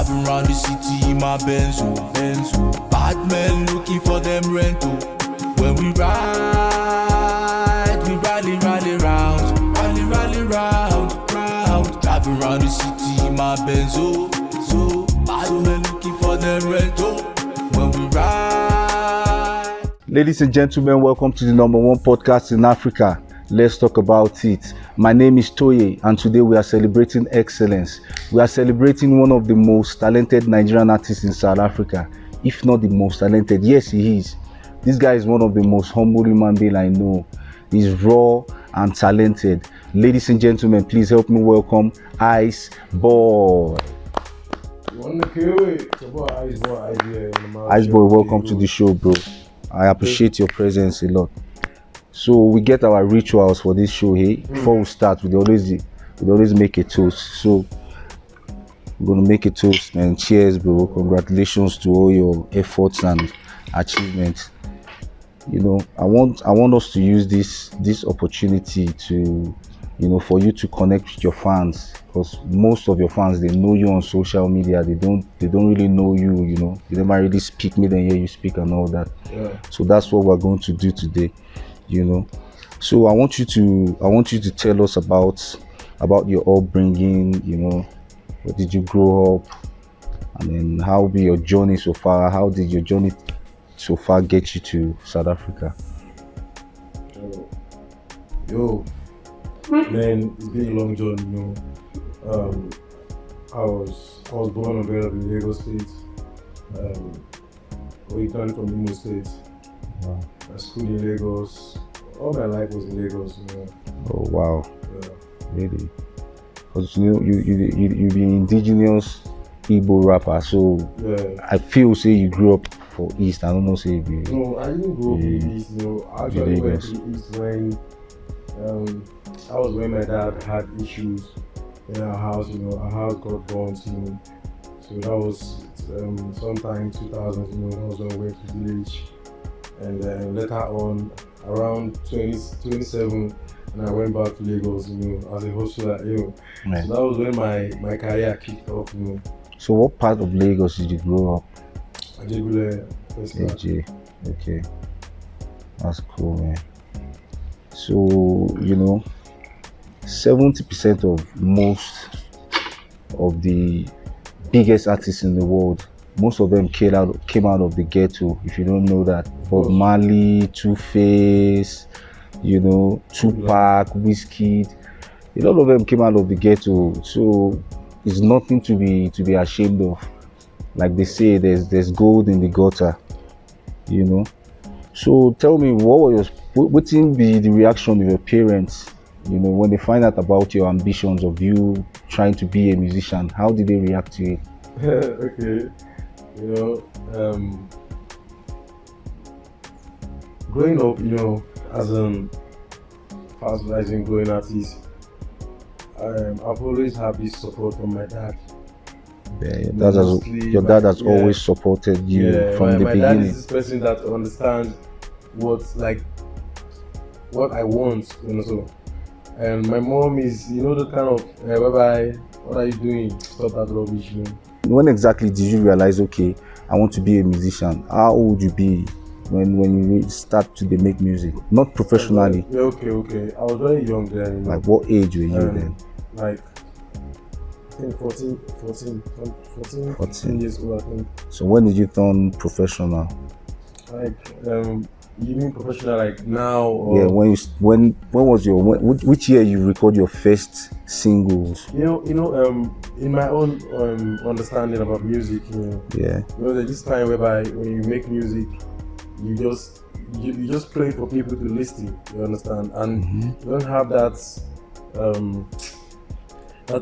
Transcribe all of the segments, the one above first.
Driving around the city in my Benzo. Bad men looking for them rental. When we ride, we rally round. Driving around the city in my Benzo. Bad men looking for them rental. When we ride. Ladies and gentlemen, welcome to the #1 podcast in Africa. Let's talk about it. My name is Toye, and today we are celebrating excellence. We are celebrating one of the most talented Nigerian artists in South Africa, if not the most talented. Yes, he is. This guy is one of the most humble human beings I know. He's raw and talented. Ladies and gentlemen, please help me welcome Iceboy. Iceboy, welcome to the show, bro. I appreciate your presence a lot. So we get our rituals for this show here. Before we start, we always make a toast. So we're gonna make a toast, man. Cheers, bro. Congratulations to all your efforts and achievements. You know, I want us to use this opportunity to, for you to connect with your fans, because most of your fans, they know you on social media. They don't really know you. You never really speak, me then hear you speak and all that. Yeah. So that's what we're going to do today. So I want you to tell us about your upbringing. Where did you grow up, and then how be your journey so far? How did your journey so far get you to South Africa? Man, it's been a long journey. I was born and bred up in Lagos State. Originally from Igbo State. Wow. I schooled in Lagos. All my life was in Lagos. Oh wow! Yeah. Really? Because you be indigenous Igbo rapper, so yeah. I feel say you grew up for East. I don't know, say you. No, I didn't grow up in the East. I actually went to the East when my dad had issues in our house. Our house got burnt. So that was sometime 2000. That was when I went to the village. And then later on, around 27, and I went back to Lagos, as a hustler, Right. So that was when my career kicked off, So what part of Lagos did you grow up? Ajegule, AJ. Okay. That's cool, man. So, 70% of most of the biggest artists in the world, most of them came out of the ghetto. If you don't know that, Bob Marley, Two-Face, Tupac, Wizkid, a lot of them came out of the ghetto. So it's nothing to be ashamed of. Like they say, there's gold in the gutter. So tell me, what would be the reaction of your parents? When they find out about your ambitions of you trying to be a musician, how did they react to it? Okay. Growing up, as a fast-rising growing artist, I've always had this support from my dad. Yeah, your dad has always supported you from the beginning. My dad is this person that understands what I want, so. And my mom is, the kind of, bye-bye, what are you doing? Stop that rubbish, When exactly did you realize, okay, I want to be a musician? How old would you be when you start to make music? Not professionally. Yeah, okay. I was very young then. Like what age were you then? Like, I think 14 years old, I think. So when did you turn professional? Like, you mean professional like now? Or? Yeah, when was which year you record your first singles? In my own understanding about music, Yeah. There's this time whereby when you make music, you just play for people to listen. You understand, and you don't have that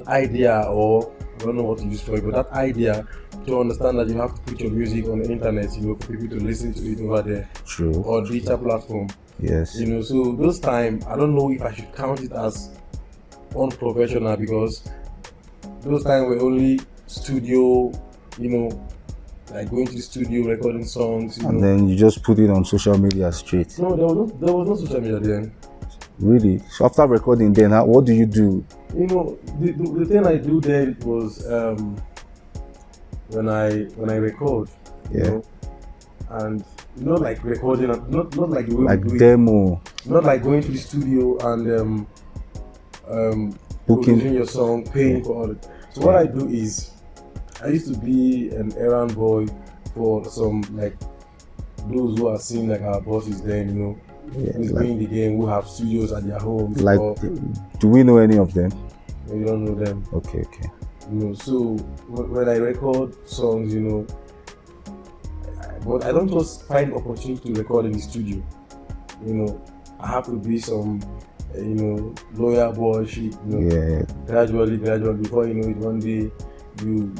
idea, or I don't know what to use for it, but that idea to understand that you have to put your music on the internet, for people to listen to it over there. True. Or digital platform. Yes. So those time, I don't know if I should count it as unprofessional, because those time were only studio, like going to the studio, recording songs. And then you just put it on social media straight. No, there was no social media then. Really? So after recording, then what do you do? The thing I do then was when I record, you know, and not like recording, not like the way like we do demo, not like going to the studio and booking producing your song, paying for all it. So what I do is, I used to be an errand boy for some like those who are seeing like our bosses then, you know, who's like, playing the game, who have studios at their homes. like, or, do we know any of them? you don't know them. Okay. You know, so when I record songs, you know, but I don't just find opportunity to record in the studio. You know, I have to be some, you know, lawyer boy shit. You know, gradually, before you know it, one day you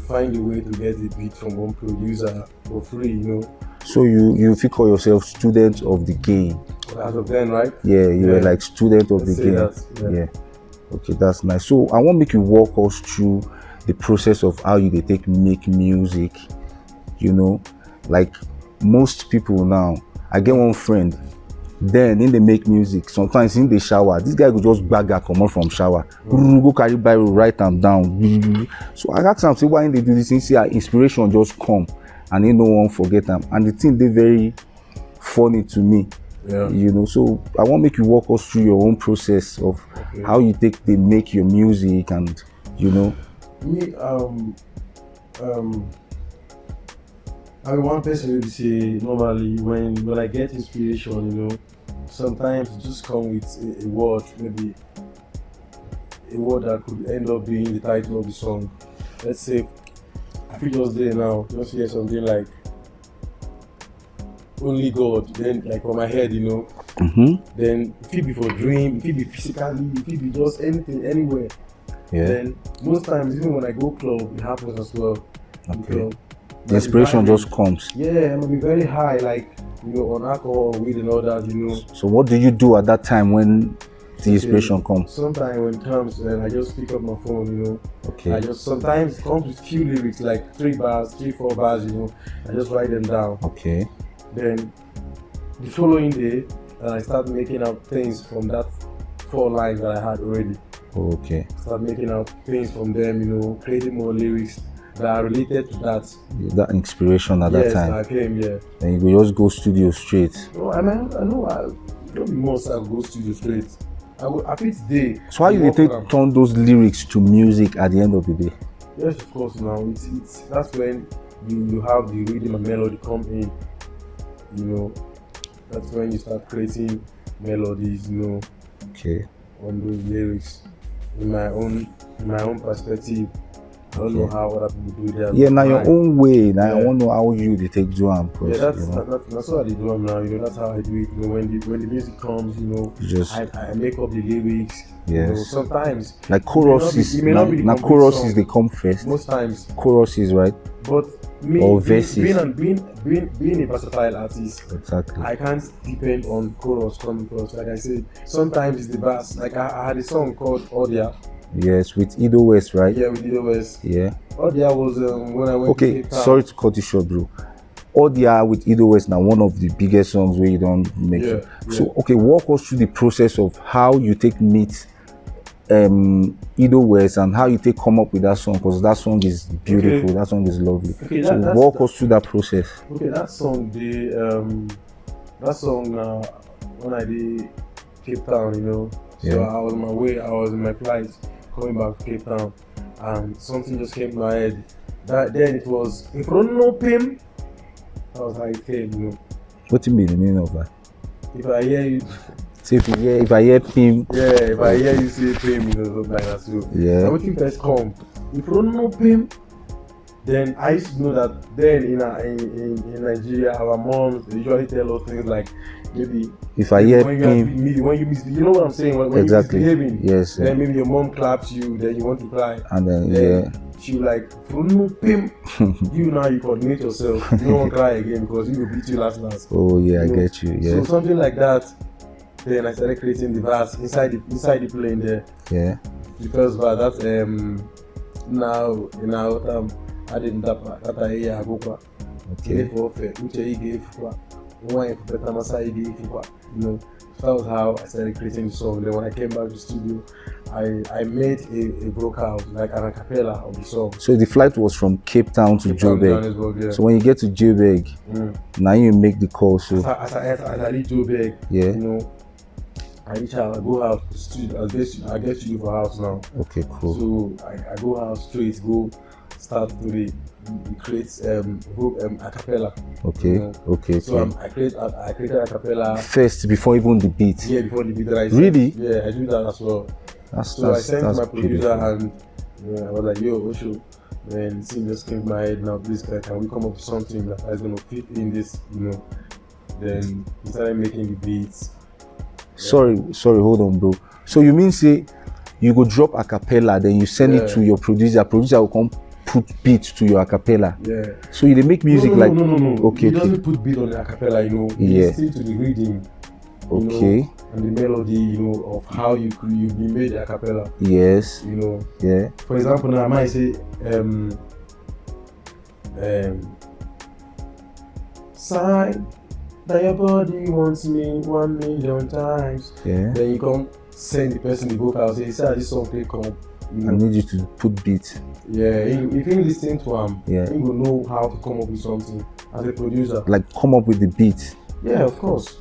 find a way to get the beat from one producer for free. You know. So you feel call yourself student of the game? As of then, right? Yeah, you were like student of the game. That, Okay, that's nice. So I want to make you walk us through the process of how you they make music. You know, like most people now, I get one friend, then in they make music, sometimes in the shower, this guy could just bag a come out from shower, go carry Bible, write them down. So I asked him, say, why they do this thing? See, inspiration just come and they no one forget them. And the thing they very funny to me. You know, so I want to make you walk us through your own process of how you they make your music, and you know. Me, I'm one person who say normally when I get inspiration, you know, sometimes it just come with a word, maybe a word that could end up being the title of the song. Let's say I feel just there now, just hear something like only God, then like for my head, you know, then if it be for dream, if it be physically, if it be just anything, anywhere, then most times even when I go club, it happens as well. The inspiration just comes. Yeah, I'm gonna be very high, like, you know, on alcohol, weed and all that, you know. So what do you do at that time when the inspiration comes? Sometimes when it comes, then I just pick up my phone, you know. I just sometimes it comes with few lyrics, like 3 bars, 4 bars, you know. I just write them down. Then the following day, I start making out things from that 4 lines that I had already. Start making out things from them, you know, creating more lyrics that are related to that. That inspiration at that time. Yes, I came, Then you just go studio straight. No, I know, I don't be most I go studio straight. I feel today. So how you turn those lyrics to music at the end of the day? Yes, of course. Now it's that's when you have the rhythm and melody come in. You know, that's when you start creating melodies. You know, on those lyrics. In my own perspective, I don't know how other people do that. Yeah, now your own way. Now I want to know how you take do them. That's how I do them now. You know, that's how I do it. You know, when the music comes, you know, I make up the lyrics. You know, sometimes like choruses. Now choruses they come first. Most times choruses, right? But me, or verses. Being a versatile artist, exactly. I can't depend on chorus coming first. Like I said, sometimes it's the verse. Like I had a song called Odia. Yes, with Ido West, right? Yeah, with Ido West. Yeah. Odia was when I went to Cape Town. Sorry to cut you short, bro. Odia with Ido West now one of the biggest songs where you don't make it. So walk us through the process of how you meet Ido West and how you come up with that song, because that song is beautiful. That song is lovely. So walk us through that process. That song, when I did Cape Town, you know. So I was on my way. I was in my flight coming back to Cape Town, and something just came to my head. Then it was in front of him. I was like, hey, you know. What do you mean the meaning of that? If I hear you. So if I hear him. Yeah, if I hear you say him, you know, something like that. So I would think first come in front of him. Then I used to know that then in Nigeria, our moms they usually tell us things like maybe if I hear him, when you miss, you know what I'm saying? When exactly. you're misbehaving, yes. Then maybe your mom claps you, then you want to cry, and then she like pim. You now you coordinate yourself. You don't want to cry again because he will beat you last. Oh yeah, I get you. Yeah. So something like that. Then I started creating the verse inside the plane there. Yeah. The first verse that's now I didn't tap that I agokwa. Okay. Uche gave one better masa you know. So that was how I started creating the song. Then when I came back to the studio, I made a vocal, like an acapella of the song. So the flight was from Cape Town to Joburg. Yeah. So when you get to Joburg, now you make the call. So as I reach Joburg, yeah, you know, I reach out, I go out to the studio. I get to leave for house now. Okay, cool. So I go out straight, go start to create acapella. Okay, you know? okay. So I created acapella First, before even the beat. Yeah, before the beat. Really? Yeah, I do that as well. So I sent to my producer beautiful. and I was like, yo, Osho, man, this thing just came to my head now. Please, can we come up with something that is going to fit in this, you know? Then he started making the beats. Sorry, hold on, bro. So you mean say you go drop a cappella, then you send it to your producer. Producer will come put beat to your acapella. Yeah. So you make music no. Okay. He doesn't put beat on the acapella, you know. He still to the rhythm. Okay. Know, and the melody, you know, of how you made the acapella. Yes. You know. Yeah. For example, now I might say sign that your body wants me 1 million times. Yeah. Then you come send the person the vocal, say, this song they come. I need you to put beat. Yeah, if you listen to him, yeah, you will know how to come up with something as a producer. Like come up with the beat. Yeah, of course.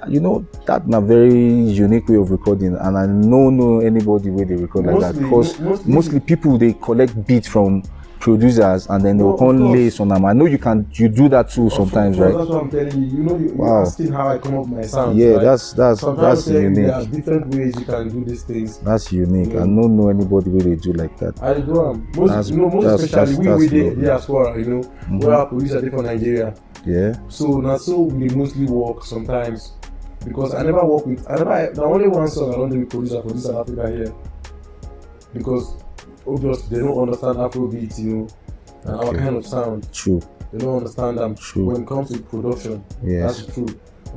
You know, that's a very unique way of recording, and I don't know anybody where they record like that, because mostly people they collect beats from producers and then they will come lace on them. I know you do that too sometimes, right? That's what I'm telling you. You know, you're asking how I come up with my sound. Yeah, right? that's unique. There are different ways you can do these things. That's unique. I don't know anybody where they do like that. I do. Most especially we the diaspora, you know, where our producers are from Nigeria. Yeah. So we mostly work sometimes, because I never work with the only one song I don't do with producer for this South Africa here, because obviously they don't understand Afrobeat, you know, and our kind of sound. True. They don't understand them. True. When it comes to production. Yes. That's true.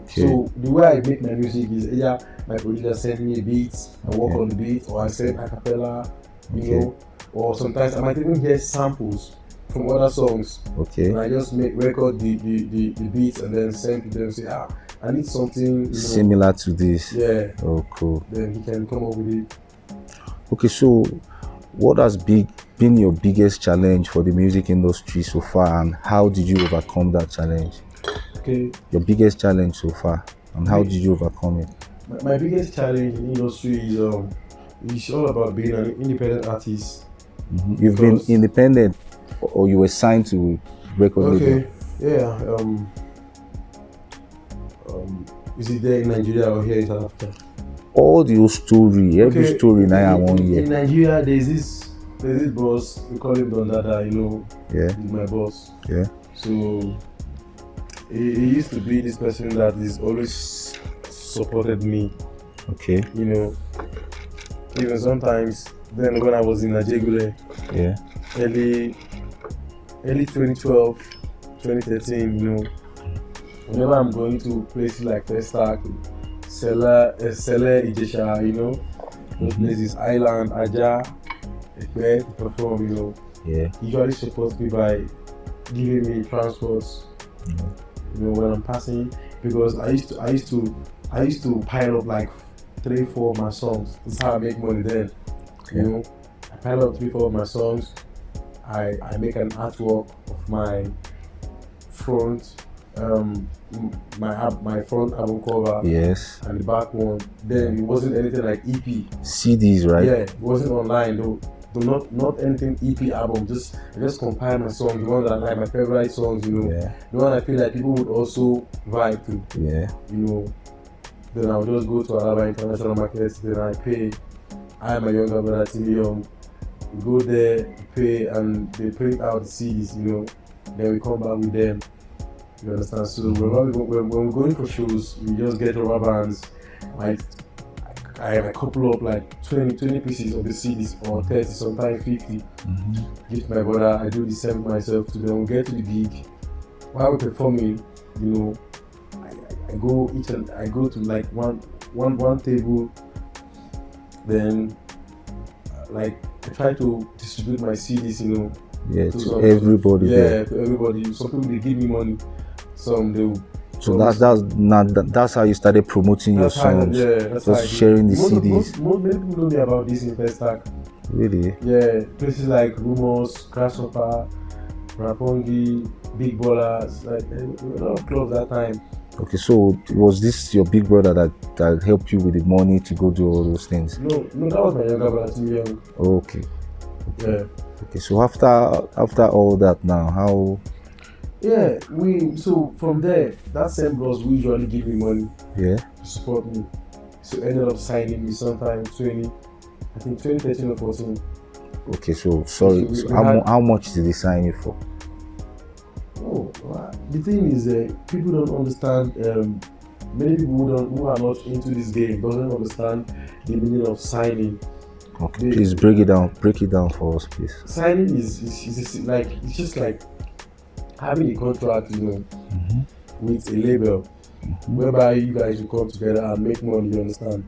Okay. So the way I make my music is either my producer send me a beat, I work on the beat, or I send a cappella, you know, or sometimes I might even hear samples from other songs. Okay. And I just record the beats and then send to them, say, I need something similar to this. Yeah. Oh, cool. Then he can come up with it. Okay, so what has been your biggest challenge for the music industry so far, and how did you overcome that challenge? Okay. Your biggest challenge so far, and how did you overcome it? My biggest challenge in the industry is it's all about being an independent artist. Mm-hmm. You've been independent, or you were signed to record label? Yeah. Is it there in Nigeria or here in South Africa? All the story, every story now I want here. In Nigeria, there's this boss, we call him Don Dada, you know. Yeah. He's my boss. Yeah. So he used to be this person that is always supported me. Okay. You know, even sometimes then when I was in Najegule, yeah, early 2012, 2013, you know, whenever I'm going to places like Festac, Sele Ijesha, you know, those places, Island, Aja, where to perform, you know. Yeah. He usually supports me by giving me transports, you know, when I'm passing, because I used to pile up like 3-4 of my songs. That's how I make money then. You know, I pile up 3-4 of my songs. I make an artwork of my front, my front album cover. Yes. And the back one. Then it wasn't anything like EP. CDs, right? Yeah, it wasn't online though. Not anything EP album. I just compile my songs, the ones that are like my favorite songs, you know. Yeah. The one I feel like people would also vibe to. Yeah. You know. Then I'll just go to Alaba International Market. Then I pay. I am a younger brother, Timmy Young. We go there, pay, and they print out the CDs, you know. Then we come back with them. You understand? So when we're going for shows, we just get rubber bands. Like I couple up like 20 pieces of the CDs, or 30, sometimes 50. Give my brother. I do the same myself. To them, we get to the gig. While we're performing, you know, I go to like one table. Then like I try to distribute my CDs, you know. Yeah, to everybody. Yeah, to everybody. Some people they give me money, some they will So that's how you started promoting your songs. That's just sharing the CDs. Many people know me about this in Festac. Really? Yeah, places like Rumors, Grasshopper, Rapongi, Big Ballers, like a lot of clubs that time. Okay, so was this your big brother that helped you with the money to go do all those things? No, that was my younger brother, too young. Okay. Yeah. Okay, so after all that now, how? Yeah, so from there, that same bros will usually give me money. Yeah. To support me. So ended up signing me sometime 2013 or 14. Okay, so sorry. So how much did they sign you for? Oh, the thing is, people don't understand. Many people who are not into this game doesn't understand the meaning of signing. Okay, please break it down for us, please. Signing is like, it's just like having a contract, with a label, whereby you guys will come together and make money. You understand?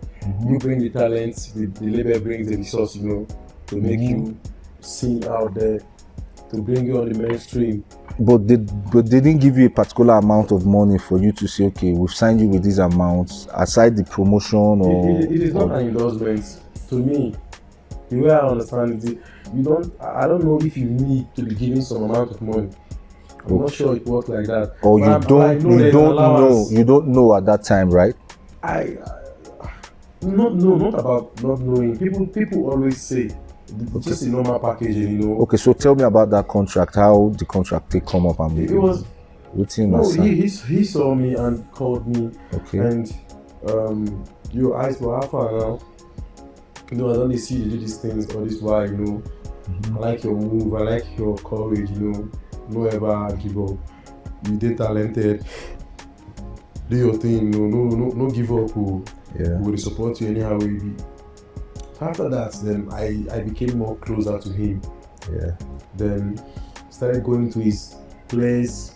You bring the talent, the label brings the resource, to make you seen out there, to bring you on the mainstream. But they didn't give you a particular amount of money for you to say, okay, we've signed you with these amounts aside the promotion, or it is not an endorsement to me. The way I understand it, I don't know if you need to be given some amount of money. I'm not sure it works like that. Or you don't know at that time, right? Not about not knowing. People always say just a normal packaging, Okay, so tell me about that contract. How the contract they come up and it was. He saw me and called me. Okay. And you Iceboy, how far now? I don't see you do these things all this while, I like your move, I like your courage, no ever give up. You did talented. Do your thing, no give up. Yeah. We will support you anyhow we be. After that, then I became more closer to him. Yeah. Then started going to his place,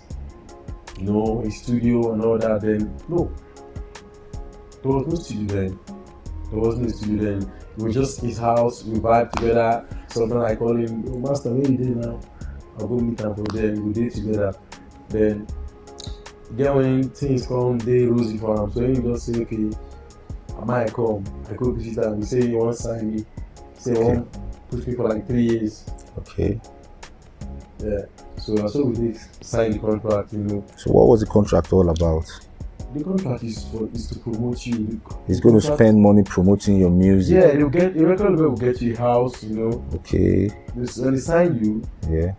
his studio and all that. Then there was no studio then. There wasn't a studio then. It was just his house. We vibe together. Sometimes I call him, "Oh, Master, where you there now?" I'll go meet him from there. We did together. Then when things come, they rosy for him. So he just say, "Okay, I might come." I go visit him. He say he wants to sign me. He say he wants push me for like 3 years. Okay. Yeah. So we did sign the contract. So what was the contract all about? The contract is to promote you. He's going to spend money promoting your music. Yeah, the record label will get you a house, Okay. When they sign you. Yeah.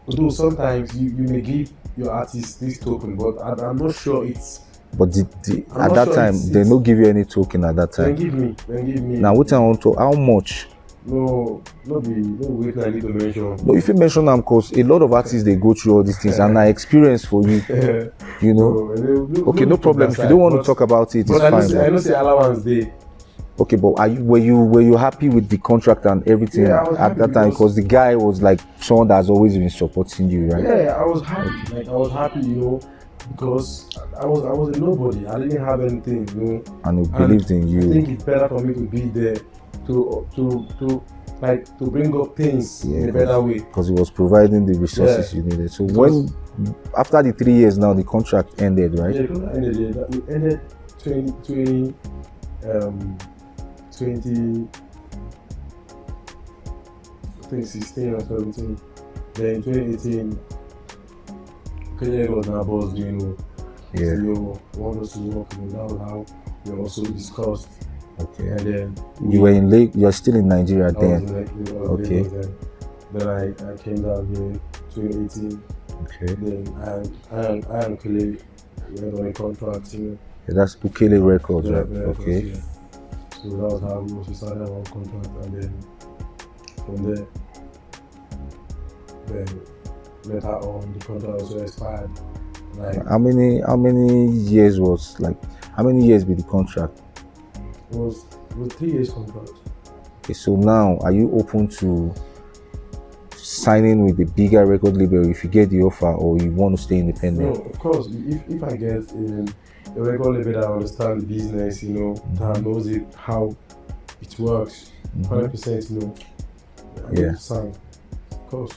Although sometimes you may give your artist this token, but I'm not sure it's. But at that time, they don't give you any token at that time. Then give me. Now, what I want to, how much? No wait, I need to mention. No, if you mention them, because a lot of artists they go through all these things, and I experience for you, Okay, no problem. If you don't want to talk about it, it's fine. I don't say allowance day. Okay, but were you happy with the contract and everything at that time? Because the guy was like someone that's always been supporting you, right? Yeah, I was happy. Like I was happy, because I was a nobody. I didn't have anything, And he believed in you. I think it's better for me to be there to bring up things in a better way. Because he was providing the resources you needed. So after the 3 years now, the contract ended, right? Yeah, the contract ended. It ended 20 I think 16 or 17. Then 2018, Kenya was now boss doing Yeah. So want us to work, that was how we also discussed. Okay. And then you're still in Nigeria then. Okay. Then I came down here 2018. Okay. Then I and Kele went on a contract, Yeah, that's Ukele Records, right? Okay. Yeah. So that was how we also started our contract, and then from there, later on the contract also expired. Like how many years be the contract? It was 3 years contract. Okay, so now are you open to signing with a bigger record label if you get the offer, or you want to stay independent? No, of course. If I get a record label that understands the business, that knows how it works, 100%, I need to sign, of course.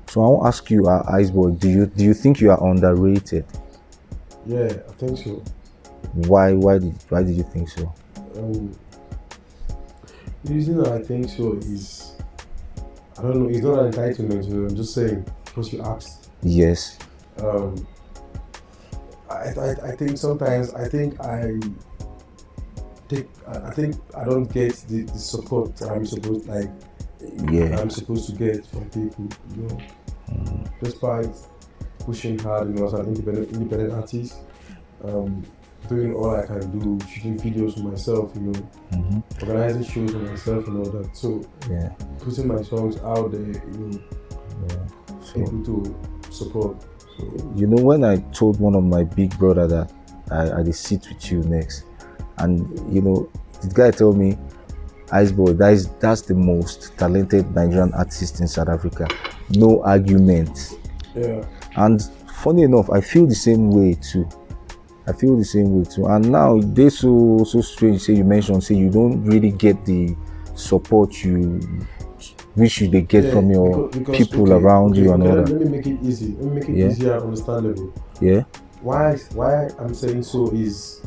So I want to ask you, Iceboy, do you think you are underrated? Yeah, I think so. Why did you think so? The reason I think so is, I don't know, it's not an entitlement, you know, I'm just saying, because you asked. Yes. Um, I think sometimes, I think I don't get the support that I'm supposed, like, Yeah. I'm supposed to get from people, you know. Despite pushing hard, you know, as an independent artist, doing all I can do, shooting videos for myself, you know, organizing shows for myself and all that. So Yeah. putting my songs out there, you know, Yeah. So, people to support. So you know, when I told one of my big brother that I did sit with you next, and you know, the guy told me, Iceboy, that's the most talented Nigerian artist in South Africa. No argument. yeah, And funny enough, I feel the same way too. And now they so strange. Say you mentioned, say you don't really get the support you wish you they get yeah, from your because people around you and all let that. me make it easy. Let me make it Yeah. easier and understandable. Yeah. Why I'm saying so is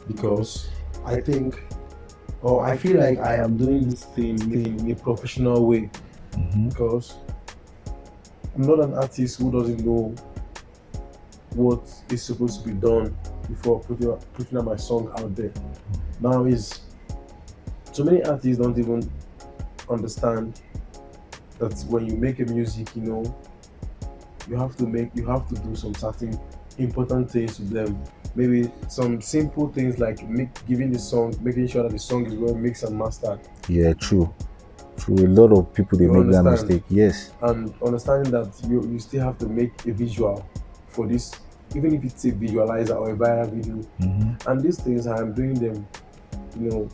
because I think, or I feel like I am doing this thing in a professional way, because I'm not an artist who doesn't know what is supposed to be done before putting out my song out there. Now is, so many artists don't even understand that when you make a music, you know, you have to do some certain important things to them. Maybe some simple things like making sure that the song is well mixed and mastered. Yeah, true. A lot of people they You make that understand? mistake. Yes. And understanding that you still have to make a visual for this, even if it's a visualizer or a viral video. And these things I am doing them, you know,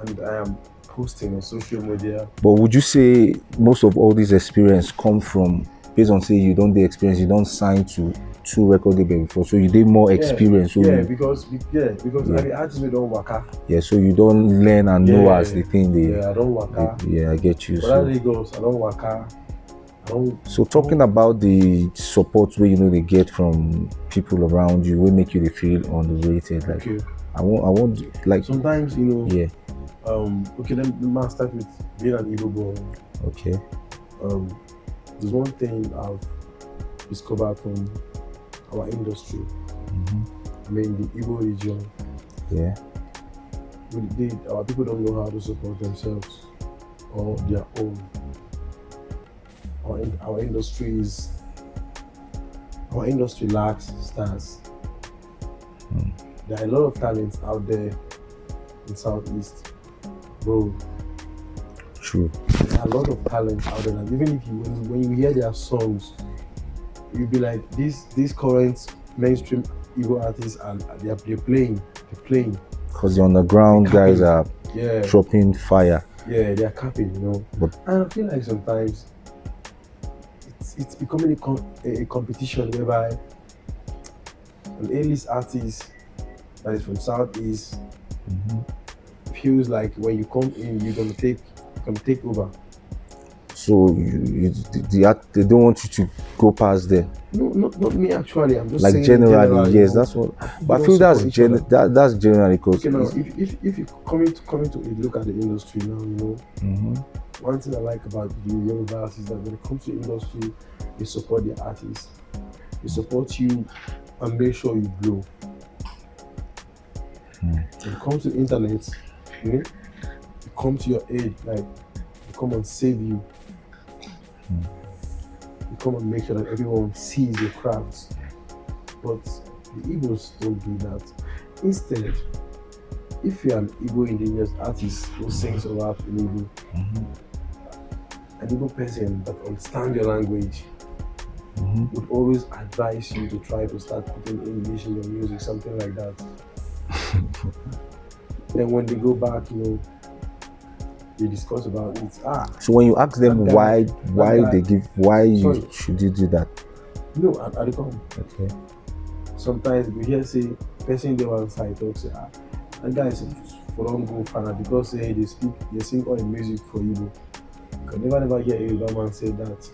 and I am posting on social media. But would you say most of all this experience come from, based on say you don't the experience, you don't sign to two record label before, so you did more experience? So because I the artists we don't waka. Yeah, so you don't learn and know as the thing they. Yeah, I don't waka. Yeah, I get you. But So, that goes, I don't waka. so talking about the support where you know they get from people around you, will make you they feel underrated. Like Okay. I want like Sometimes, you know. Yeah. Okay, let me start with being an Igbo boy. Okay. There's one thing I've discovered from our industry. I mean, the Igbo region. Yeah. Our people don't know how to support themselves or their own. Our industry lacks stars. There are a lot of talents out there in Southeast, bro. True. There are a lot of talent out there, and even if when you hear their songs, you'll be like, these current mainstream Igbo artists they're playing. Because the underground guys are dropping fire. Yeah, they're capping, you know. But and I feel like sometimes it's becoming a competition whereby an A-list artist that is from Southeast feels like when you come in, you're gonna take over. so they don't want you to go past there. No, not me actually. I'm just like saying generally, yes, you know, that's what. But I feel that's generally because okay, now if you coming to look at the industry now, you know, one thing I like about the young artists is that when it comes to industry, they support their artists, they support you and make sure you blow. When it comes to the internet, you know, they come to your aid, like they come and save you. You come and make sure that everyone sees your crafts. But the Igbos don't do that. Instead, if you're an Igbo indigenous artist who sings or rap in Igbo, an Igbo person that understands your language would always advise you to try to start putting English in your music, something like that. Then when they go back, you know, they discuss about it. So when you ask them why should you do that? No, I don't come. Okay. Sometimes we hear say person they one side talk say that guy is for don't go fan because they sing all the music for you. You can never hear a Yoruba man say that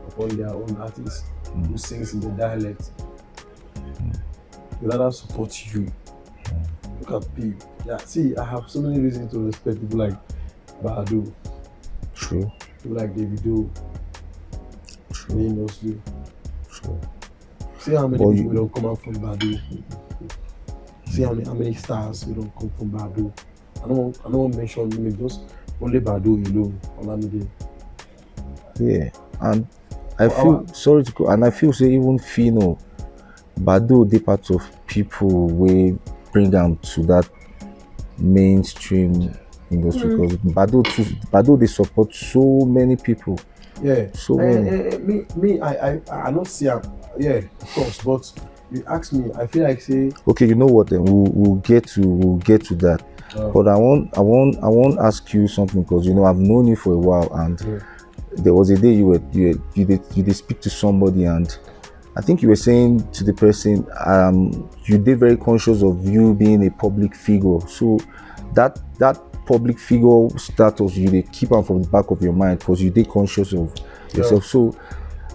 upon their own artist who sings in the dialect. they rather support you. Look at people. Yeah, see, I have so many reasons to respect people like Badu, True. people like Davido, Ninosu. True. See how many But people don't come out from Badu. See how many stars we don't come from Badu. I don't want to mention maybe just only Badu alone. Olamide. Yeah, and I feel sorry to go, and I feel say even Fino, Badu they part of people we bring them to that mainstream industry because Badu they support so many people. Yeah, so many. I not see am. Yeah, of course, but you ask me, I feel like say. Okay, you know what? Then we'll get to that. But I want ask you something because you know I've known you for a while and there was a day you did speak to somebody and I think you were saying to the person you did very conscious of you being a public figure, so that public figure status you did keep on from the back of your mind because you did conscious of yourself. So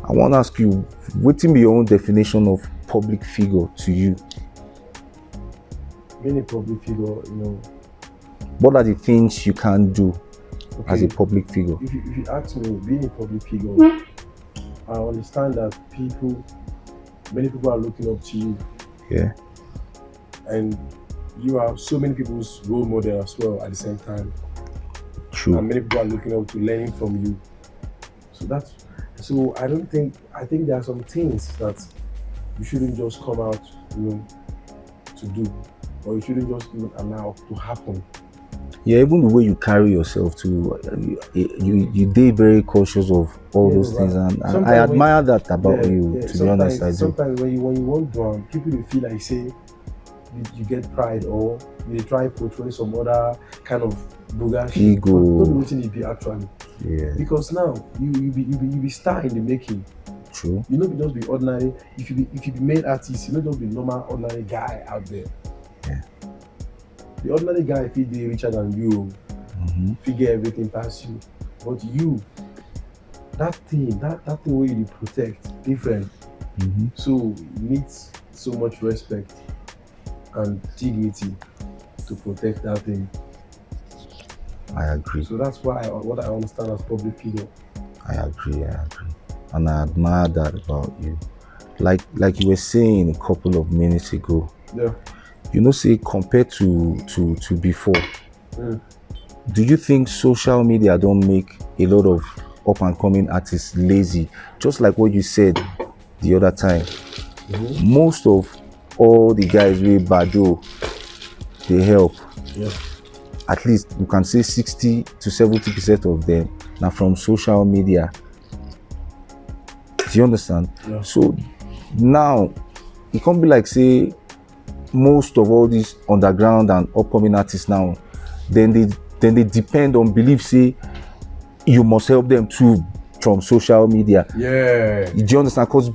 I want to ask you, what be your own definition of public figure to you? Being a public figure, you know. What are the things you can do as a public figure? If you ask me, being a public figure, I understand that many people are looking up to you. Yeah. And you are so many people's role model as well at the same time. True. And many people are looking up to learning from you. So I think there are some things that you shouldn't just come out, you know, to do, or you shouldn't just even allow to happen. Yeah, even the way you carry yourself too, you did very cautious of all those things, and I admire that about you. To be honest, I do. Sometimes when you want to, people will feel like say you get pride or you try portray some other kind of bogash ego. Not waiting it be actually. Yeah. Because now you be star in the making. True. You not just be ordinary. If you be made artist, you not just be normal ordinary guy out there. Yeah. The ordinary guy if he be richer than you, figure everything past you. But you, that thing where you protect different. So it needs so much respect and dignity to protect that thing. I agree. So that's what I understand as public figure. I agree, and I admire that about you. Like you were saying a couple of minutes ago. Yeah. You know, say compared to before. Do you think social media don't make a lot of up and coming artists lazy? Just like what you said the other time. Most of all the guys with Badu, they help. Yeah. At least you can say 60 to 70% of them now from social media. Do you understand? Yeah. So now it can't be like say most of all these underground and upcoming artists now, then they depend on belief say you must help them too from social media. Yeah. Do you understand? Because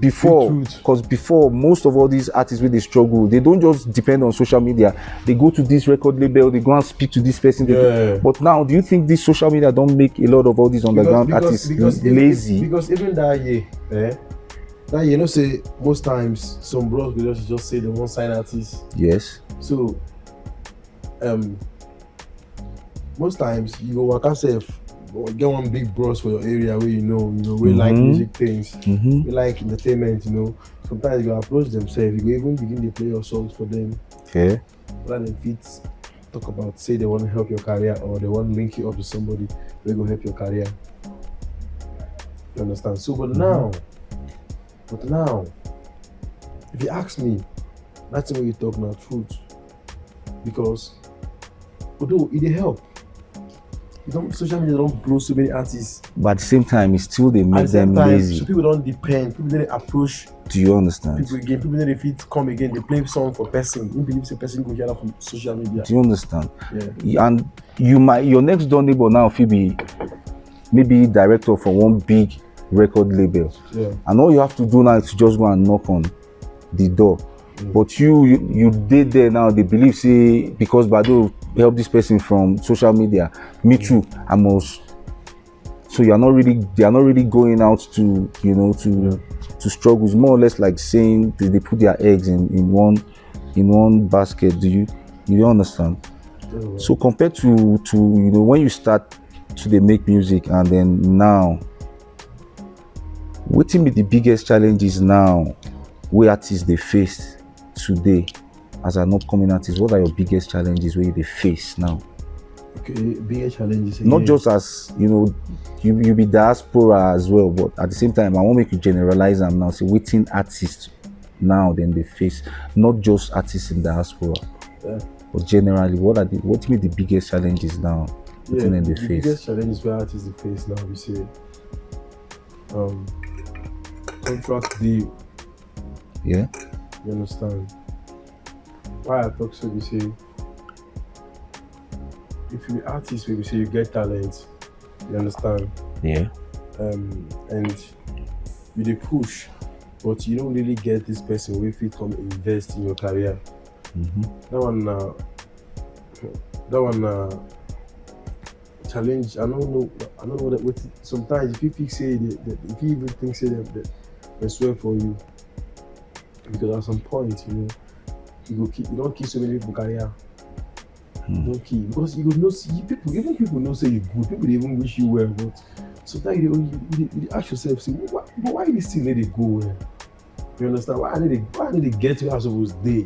before most of all these artists with they struggle, they don't just depend on social media. They go to this record label, they go and speak to this person. Yeah. But now, do you think this social media don't make a lot of all these underground artists lazy? Because even that year, you know, say most times some bros will just say they won't sign artists. Yes. So, most times you go work yourself. Get one big bros for your area where you know, we like music things, we like entertainment, you know. Sometimes you go approach themselves, you go even begin to play your songs for them. Okay. Rather than fit talk about say they want to help your career or they want to link you up to somebody who will help your career. You understand? So but now, if you ask me, that's the way you talk now, truth. Because although it help. Social media don't blow so many artists. But at the same time, it still they make them lazy. So people don't depend. People don't approach. Do you understand? People don't fit come again. They play song for person. You believe the person go hear that from social media. Do you understand? Yeah. And your next door neighbor now will be maybe director for one big record label. Yeah. And all you have to do now is to just go and knock on the door. But you did there now. They believe say because Badu help this person from social media, me too. I must. So they are not really going out to to struggle. It's more or less like saying they put their eggs in one in one basket. Do you understand? Yeah. So compared to when you start to dey make music and then now, wetin be the biggest challenges now wey artists dey face today as an upcoming artist? What are your biggest challenges wey you dey face now? Okay, biggest challenges again. Not just as you be diaspora as well, but at the same time I wan make you generalize am now, say wetin artists now then they face, not just artists in diaspora, but generally what be the biggest challenges now wetin dem dey face? The biggest challenges where artists dey face now be say contract deal. Yeah, you understand why I talk so? Be say if you be artist, we say you get talent, you understand, yeah, and you dey push, but you don't really get this person wey fit come invest in your career. That one challenge. I don't know what sometimes if you think say if you even think say they swear for you, because at some point you don't kill so many people career. Don't kill, because you know see people, even people know say you good, people they even wish you well, but sometimes you ask yourself, say why this thing let it go well? You understand? Why they get to as suppose dey?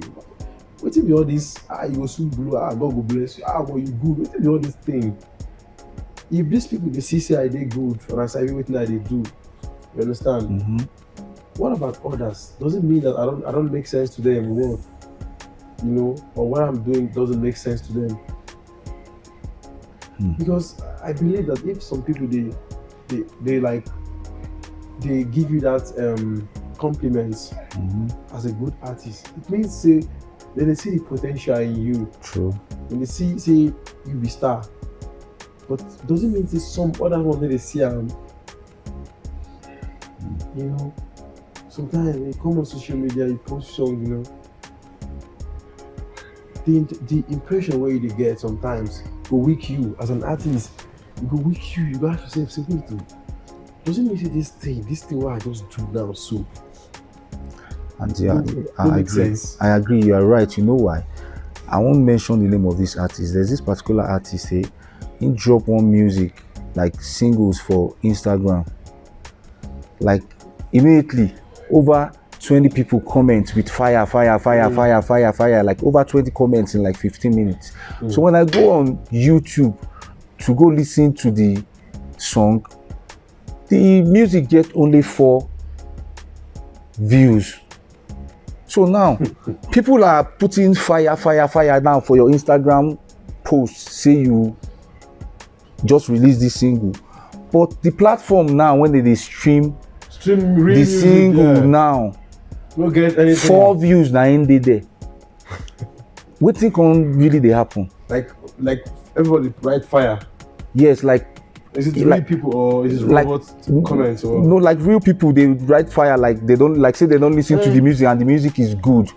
Wetin be all this? You go soon blow, God go bless you, but you good. Wetin be all this thing? If these people they see say I dey good and I say wetin I dey do, you understand? What about others? Does it mean that I don't make sense to them? What? You know, or what I'm doing doesn't make sense to them? Because I believe that if some people they give you that compliments as a good artist, it means say they see the potential in you. True. When they see you be star, but doesn't mean say some other one they see you know. Sometimes they come on social media, you post songs, you know. The impression where you get sometimes go weak you as an artist. You go weak you. You go ask yourself, say, wait, doesn't mean say this thing what I just do now so. And yeah, I agree. I agree. You are right. You know why? I won't mention the name of this artist. There's this particular artist. He dropped one music like singles for Instagram. Like immediately over 20 people comment with fire, like over 20 comments in like 15 minutes. So when I go on YouTube to go listen to the song, the music get only 4 views. So now people are putting fire now for your Instagram post, say you just release this single, but the platform now when they stream the single now, no get anything. 4 views now in there. Wetin can really they happen? Like everybody write fire. Yes, like is it real people or is it robots comments or? No, like real people they write fire, like they don't say they don't listen to the music and the music is good.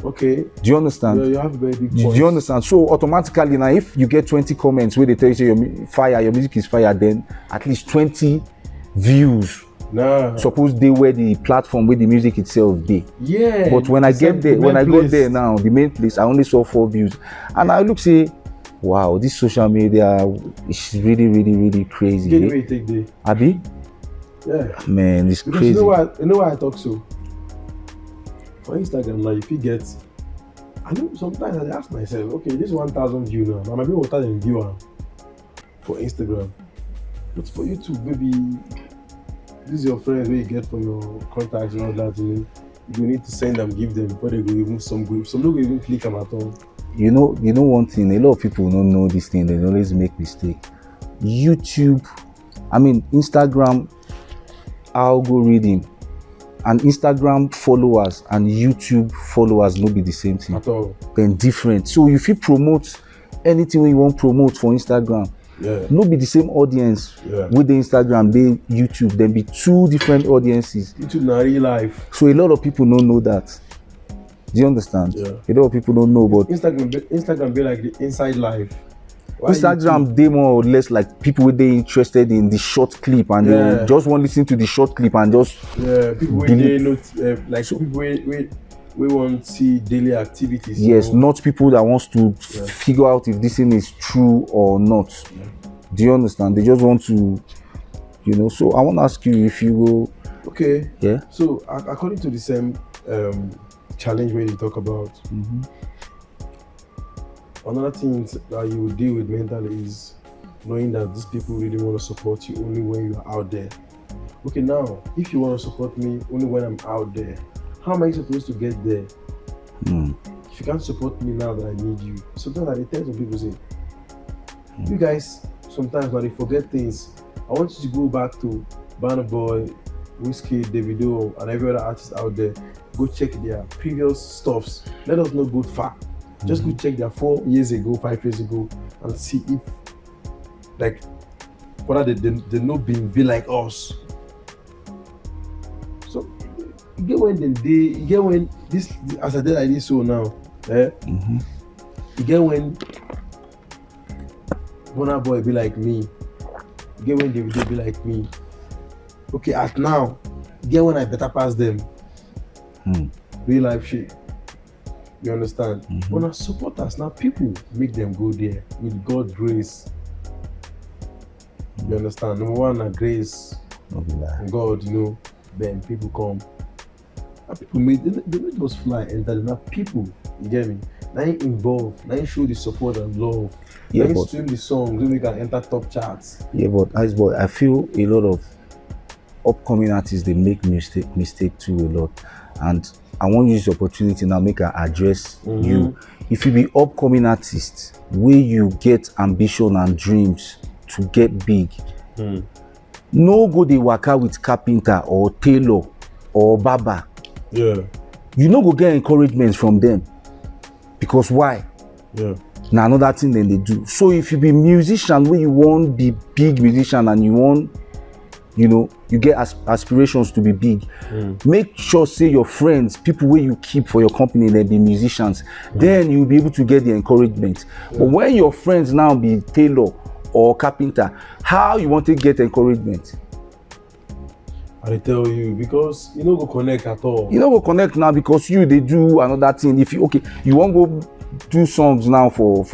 Okay. Do you understand? Yeah, you have a very big Do you understand? So automatically now, if you get 20 comments where they tell you say your music is fire, then at least 20 views. Nah. Suppose they were the platform where the music itself be. Yeah. But when I get there, when I got there now, the main place, I only saw 4 views, and I look say, wow, this social media is really crazy. Get where you take the. Abi? Yeah. Man, it's because crazy. You know why I talk so? For Instagram now, if you get, I know sometimes I ask myself, okay, this 1,000 view now, I might be better than viewer for Instagram, but for YouTube, maybe this is your friends where you get for your contacts and all that. You need to send them, give them before they go even some group. Some don't even click them at all. You know one thing, a lot of people don't know this thing, they always make mistake. Instagram algorithm and Instagram followers and YouTube followers no be the same thing at all. Then different. So if you promote anything when you want promote for Instagram, no be the same audience with the Instagram, they YouTube, then be 2 different audiences. YouTube na real life. So a lot of people don't know that. Do you understand? Yeah. A lot of people don't know, but Instagram be like the inside life. Why Instagram they more or less like people they interested in the short clip and they just want to listen to the short clip and just people they not like so people we want to see daily activities. Yes, not people that wants to figure out if this thing is true or not. Do you understand? They just want to, So I want to ask you if you go. Okay. Yeah. So according to the same challenge where you talk about, another thing that you will deal with mentally is knowing that these people really want to support you only when you are out there. Okay, now if you want to support me only when I'm out there, how am I supposed to get there? If you can't support me now that I need you, sometimes I tell some people say, you guys sometimes when they forget things, I want you to go back to Burna Boy, Whiskey, Davido, and every other artist out there. Go check their previous stuffs. Let us not go far. Just go check their 4 years ago, 5 years ago, and see if, like, whether they not be like us. So you get when this as I did like this so now, you get when Burna Boy be like me. You get when Davido be like me. Okay, at now, you get when I better pass them. Real life shit. You understand? When I support us now, people make them go there with God's grace. You understand? Number one, grace. God, then people come. And people they made us fly and that now people, you get me? Now you involved, now you show the support and love. Yeah, now you stream the songs, then we can enter top charts. Yeah, but Iceboy, I feel a lot of upcoming artists, they make mistake too a lot. And I want to use the opportunity now make I address you. If you be upcoming artist, where you get ambition and dreams to get big, no go dey waka with carpenter or tailor or barber. Yeah. You no go get encouragement from them. Because why? Yeah. Now another thing then they do. So if you be musician where you want be big musician and you want, you get aspirations to be big, make sure say your friends, people where you keep for your company, they be musicians, then you'll be able to get the encouragement. But when your friends now be tailor or carpenter, how you want to get encouragement? I tell you, because you don't go connect at all. You don't go connect now because they do another thing. If you you won't go do songs now for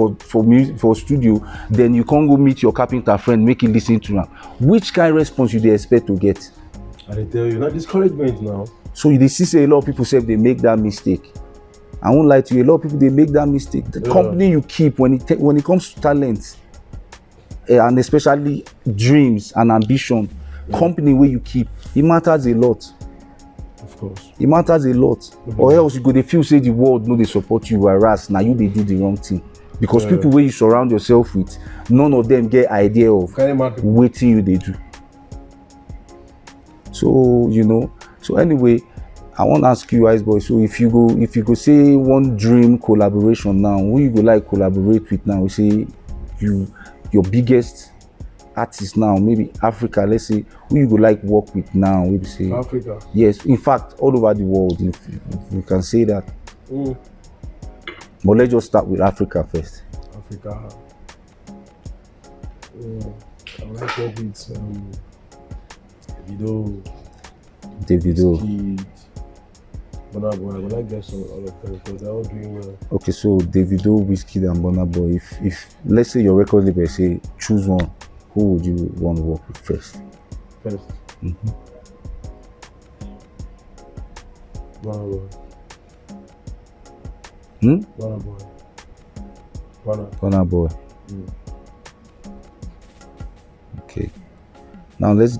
music, for studio, then you can't go meet your carpenter friend, make it listen to them. Which kind of response you they expect to get? I tell you, not discouragement now. So you see say a lot of people say they make that mistake. I won't lie to you, a lot of people they make that mistake. The company you keep when it comes to talent, and especially dreams and ambition, company where you keep, it matters a lot. Of course. It matters a lot. Or else you go they feel say the world no they support you, whereas now you they do the wrong thing. Because people where you surround yourself with, none of them get idea of waiting you they do. So so anyway, I want to ask you Iceboy, so if you go say one dream collaboration now, who you go like collaborate with now? We say your biggest artist now, maybe Africa, let's say, who you go like work with now? We say Africa. Yes, in fact, all over the world, if we can say that. But let's just start with Africa first. Africa. I like work with Davido. Kid, Burna Boy. I like guys from all of them because they're all doing well. Okay, so Davido, Whiskey, and Burna Boy. If let's say your record label say choose one, who would you want to work with first? Burna Boy. Burna Boy. Okay. Now let's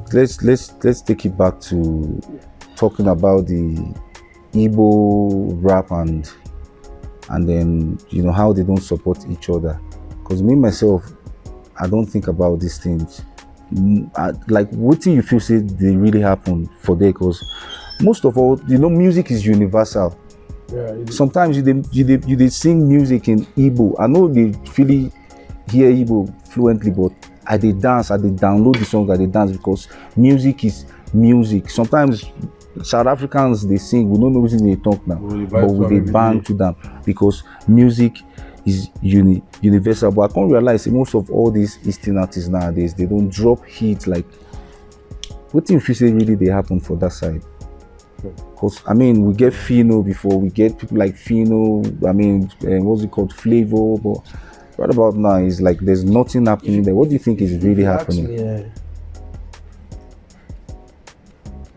take it back to talking about the Igbo rap and then how they don't support each other. Because me myself, I don't think about these things. Like what do you feel say they really happen for there? Because most of all, music is universal. Yeah, sometimes you sing music in Igbo. I know they really hear Igbo fluently, but I dey dance, I dey download the songs, I dey dance because music is music. Sometimes South Africans they sing, we don't know what they talk now, but we dey bang to them because music is universal. But I can't realize most of all these Eastern artists nowadays, they don't drop hits. Like what do you feel say really they happen for that side? Because I mean, we get Fino before, we get people like Fino. I mean, what's it called, Flavor? But right about now, it's like there's nothing happening there. What do you think is really happening?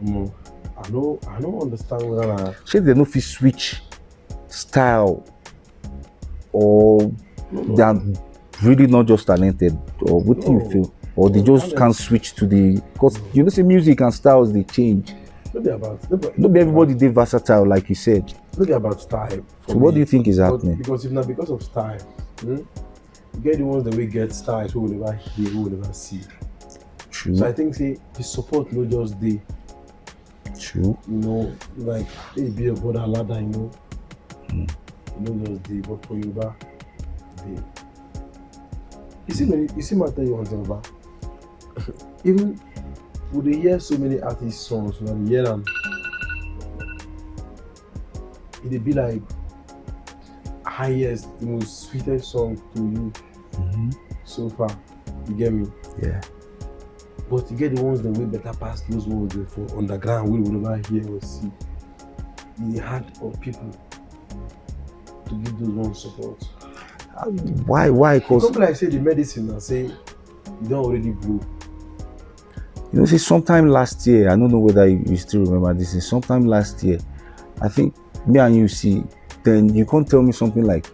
I don't understand whether Should they not fit switch style, or they're really not just talented, or what do you feel? Or they just can't switch to the, because you know, say music and styles they change. Not everybody they versatile, like you said. Not about style. So what do you think is happening? Because if not because of style, you get the ones that we get styles who will never hear, who will never see. True. So I think say the support not just there. True. You know, like they be a brother ladder, you know. You know just the but for Yoruba, they. You see, I tell you one thing about. Even would they hear so many artist songs, when they hear them, it'd be like highest, the most sweetest song to you so far. You get me? Yeah. But you get the ones that way better past those ones for underground, we will never hear or see. In the heart of people to give those ones support. Why? Because people like say the medicine and say you don't already blow. You know, see, sometime last year, I don't know whether you still remember this. Sometime last year, I think me and you see, then you can't tell me something like,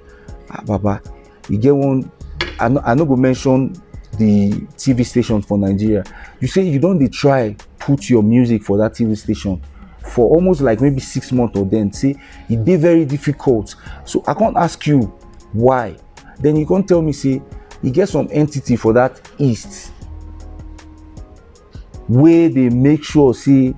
Baba, you get one. I not go mention the TV station for Nigeria. You say you don't try put your music for that TV station for almost like maybe 6 months, or then say it be very difficult. So I can't ask you why. Then you can't tell me say you get some entity for that East where they make sure say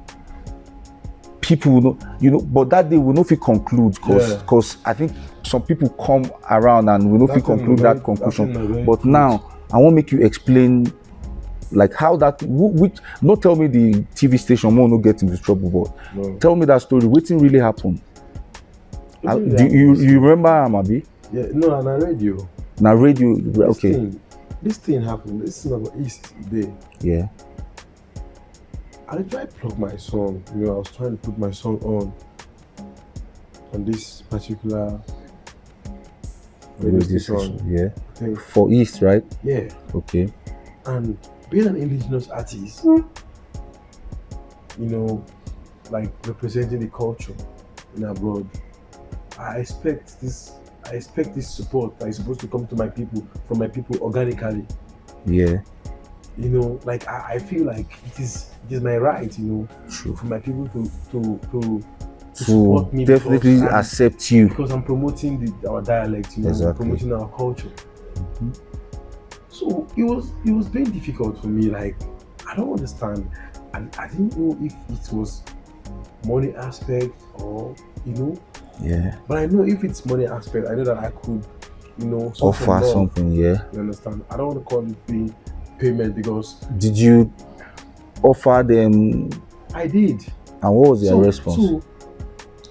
people will know, you know, but that day will not fit conclude because I think some people come around and will not fit conclude that conclusion. But now I won't make you explain like how that which not tell me the TV station won't not get into trouble, but tell me that story. What really happened? Do you remember Amabi? Yeah, no, on radio. Now radio, okay. This thing happened. This is about East Day. Yeah. I tried to plug my song. You know, I was trying to put my song on this particular radio station. Yeah. Okay. For East, right? Yeah. Okay. And being an indigenous artist, you know, like representing the culture in abroad, I expect this support that is supposed to come to my people, from my people organically. Yeah. You know, like I feel like it is my right, you know, for my people to support me, definitely accept you, because I'm promoting our dialect, you know, exactly. promoting our culture. So it was very difficult for me. Like I don't understand, and I didn't know if it was money aspect or you know. Yeah. But I know if it's money aspect, I know that I could, you know, offer something. Yeah. You understand? I don't want to call it payment because. Did you offer them? I did. And what was their response? So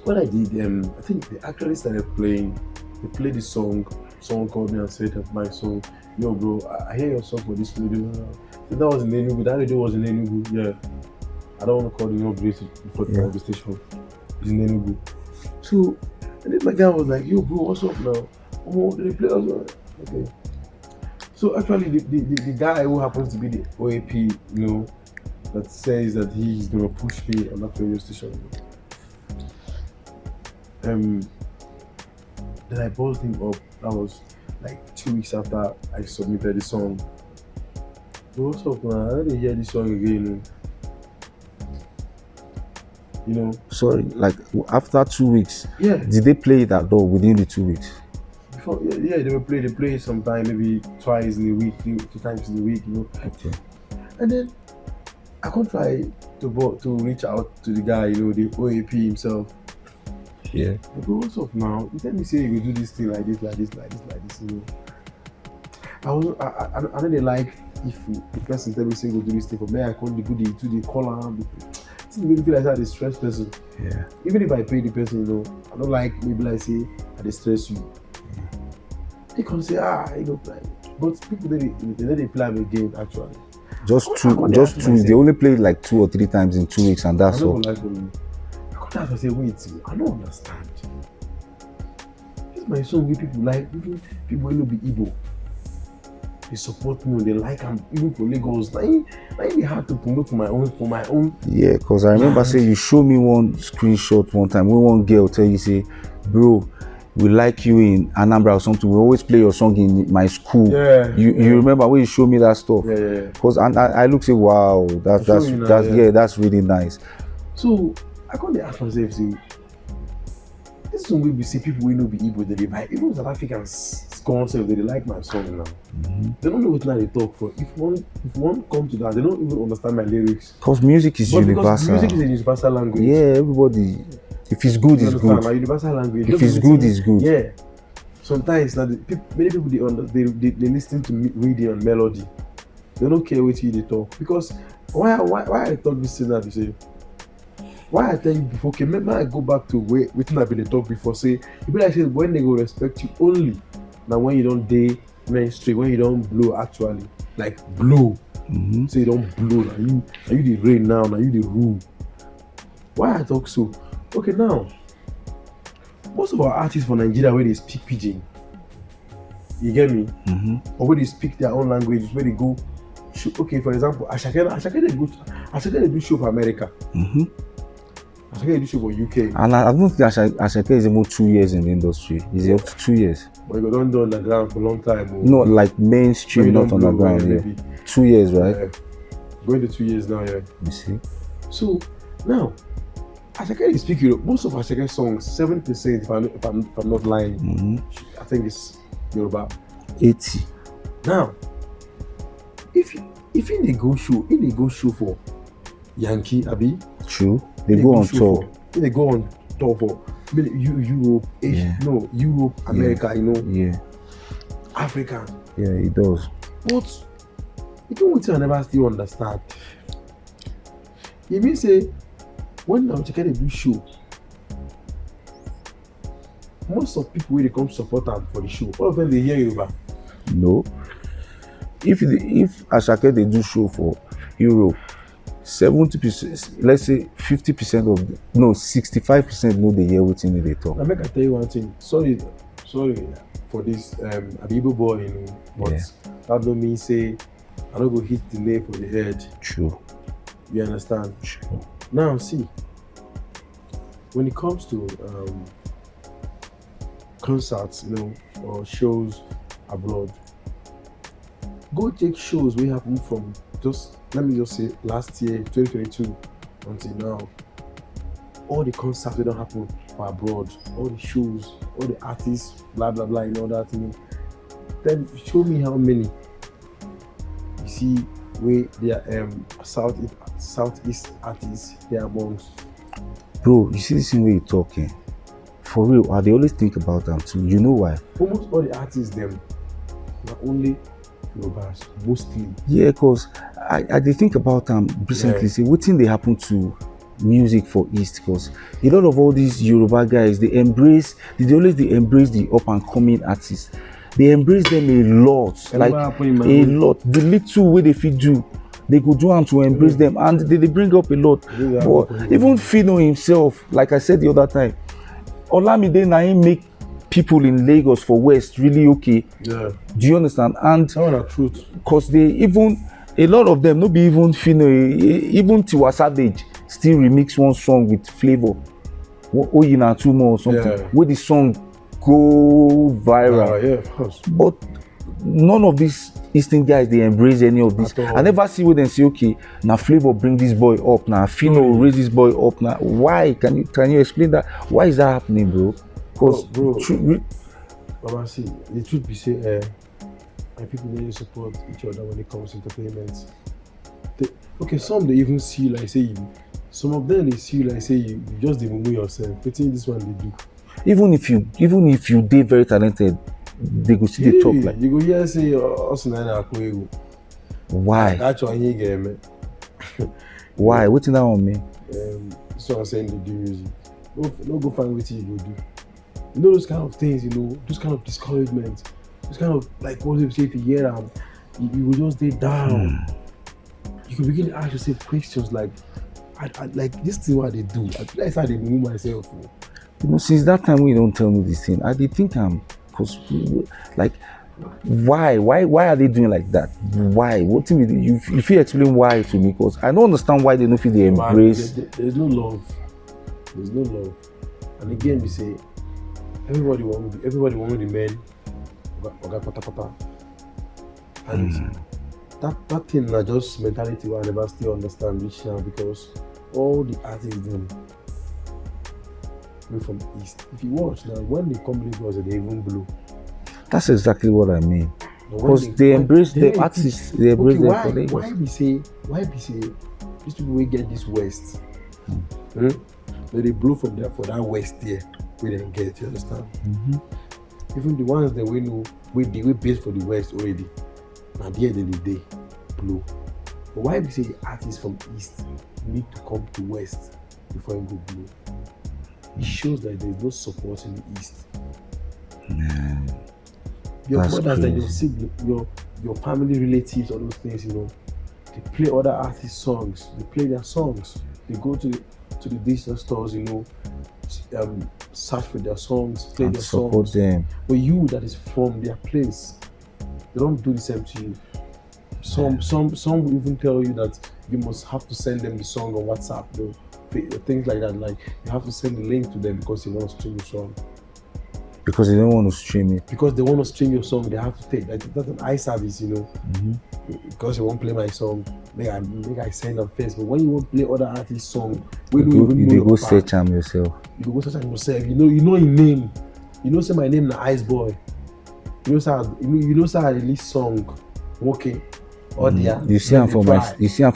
what I did, I think they actually started playing. They played the song. Someone called me and said that my song, yo bro, I hear your song for this radio. So that was in Enugu. That radio was in Enugu. Yeah. I don't want to call the number for the station. It's in Enugu. So and then my guy was like, yo bro, what's up now? Oh, they play us. Okay. So actually the guy who happens to be the OAP, you know, that says that he's gonna push me on that radio station. Then I buzzed him up. That was like 2 weeks after I submitted the song. So what's up man? I didn't hear this song again. You know. Sorry, like after 2 weeks. Yeah. Did they play it at all within the 2 weeks? Before, yeah, they play sometime, maybe twice in a week, 2 times in a week, you know. Okay. And then I can't try to reach out to the guy, you know, the OAP himself. Yeah. But what's up now? You tell me say you will do this thing like this, you know. I know they like if the person tell me say go do this thing for me, I can't do the call and it make me feel like I'm a stress person. Yeah. Even if I pay the person, you know, I don't like maybe like say I stress you. They can say you know, like, but people they play a game actually. Just two. They only played like 2 or 3 times in 2 weeks, and that's all. I I say, wait, I don't understand. This is my song where people like, even people who be Igbo. They support me, they like I'm even for Lagos. Like it hard to promote for my own. Yeah, because I remember saying you show me one screenshot one time when one girl tell you say, bro, we like you in Anambra or something. We always play your song in my school. Yeah. You remember when you show me that stuff? Yeah. Because I look say, wow, that's really nice. So I can't ask myself, say, this is when we see people we know be Igbo, they like even South Africans concept, they like my song now. They don't know what they talk for. If one come to that, they don't even understand my lyrics. Because music is universal. Because music is a universal language. Yeah, everybody. If it's good, it's good. My universal language. If it's good, it's good. Yeah. Sometimes many people they listen to me reading on melody. They don't care what they talk. Because why I talk this thing that you say? Why I tell you before? Okay, maybe I go back to where I've been talk before. Say you be like say when they go respect you only. Now when you don't day mainstream, when you don't blow actually, like blow. So you don't blow. Now you the rain now you the rule. Why I talk so? Okay, now most of our artists for Nigeria where they speak pidgin, you get me? Or where they speak their own languages, where they go. Okay, for example, Ashake they do show for America. Ashake they do show for UK. And I don't think Ashake is about 2 years in the industry. He's up to 2 years. But you don't do underground for a long time. Or, no, like mainstream, not underground. Yeah. 2 years, right? Yeah. Going to 2 years now, yeah. You see. So now. Ashake is speak Yoruba. Most of Ashake's songs, 70%, if I'm not lying, I think it's Yoruba. 80. Now, if in they go show for Yankee, Abi. True. They go on tour. They go on tour for Europe, Asia, Europe, America, Yeah. Africa. Yeah, it does. But even what I never still understand. You mean say when now check they do show, most of people when they come support them for the show, all of them they hear Yoruba. No. If Ashake they do show for Europe, 70%, let's say 50% of 65% know they hear what's in they talk. Now make I tell you one thing. Sorry for this Igbo boy, but that don't mean say I don't go hit the nail for the head. True. You understand? True. Now see, when it comes to concerts, or shows abroad, go take shows we happen from let me just say last year 2022 until now. All the concerts that don't happen for abroad, all the shows, all the artists, blah blah blah, that. Then show me how many you see where they are Southeast artists they are amongst. Bro, you see this thing where you're talking. For real, they always think about them too. You know why? Almost all the artists them not only Yorubas, mostly. Yeah, because I did think about them recently. Say what thing they happen to music for East, because a lot of all these Yoruba guys they embrace the up and coming artists. They embrace them a lot, a lot. The little way they fit do, they go do them to embrace them, and they bring up a lot. But even Fino himself, like I said the other time, Olamide na him make people in Lagos for West really okay. Yeah. Do you understand? And truth. Because a lot of them, no be even Fino, even Tiwa Savage still remix one song with Flavor. Oyina Tumo or something. Yeah. Where the song go viral. Yeah, of course. But none of these Eastern guys they embrace any of this. I never see where they say, okay, now Flavor bring this boy up, now Fino raise this boy up. Now why? Can you explain that? Why is that happening, bro? Because Baba, see, the truth be say, people need to support each other when it comes to entertainment. Some they even see like say you. Some of them they see like say you just move yourself. But this one they do. Even if you did very talented, they go see the talk like. You go here say us na Ego. Why? That's why he get me. Why? What's that on me? So I'm saying they do music. No go find what you go do. You know those kind of things, those kind of discouragement, those kind of like what they say if you hear them, you will just stay down. You could begin to ask yourself questions like, I like this thing what they do. I feel like how they move myself. You know, since that time when you don't tell me this thing, I did think cause like why are they doing like that? Why? What do you feel explain why to me? Because I don't understand why they don't feel they embrace. There's no love. There's no love. And again, we say everybody want the men. And that thing na just mentality I never still understand this now, because all the artists them way from east. If you watch now, when they come Lagos, they even blow. That's exactly what I mean. Because they embrace the artists, they embrace them for Lagos. Why we say these people will get this west? But they blow from there for that west there, we didn't get, you understand? Even the ones that we know we based for the west already. Now there they blow. But why we say the artists from east need to come to west before they go blow? It shows that there is no support in the east. Man, your brothers and your siblings, your family relatives, all those things, you know, they play other artists' songs, they play their songs, they go to the digital stores, you know, search for their songs, play and their support songs. them. But you that is from their place, they don't do the same to you. Some will even tell you that you must have to send them the song on WhatsApp, you know, things like that. Like you have to send the link to them because they want to stream your song. Because they don't want to stream it. Because they want to stream your song, they have to take that's an eye service, you know. Because you won't play my song, make I send on Facebook. When you won't play other artists' song, you go search them yourself. You go search them yourself. You know your name. You know say my name na IceboyIBM. You know say I release song. Okay. You see them for my status. You see them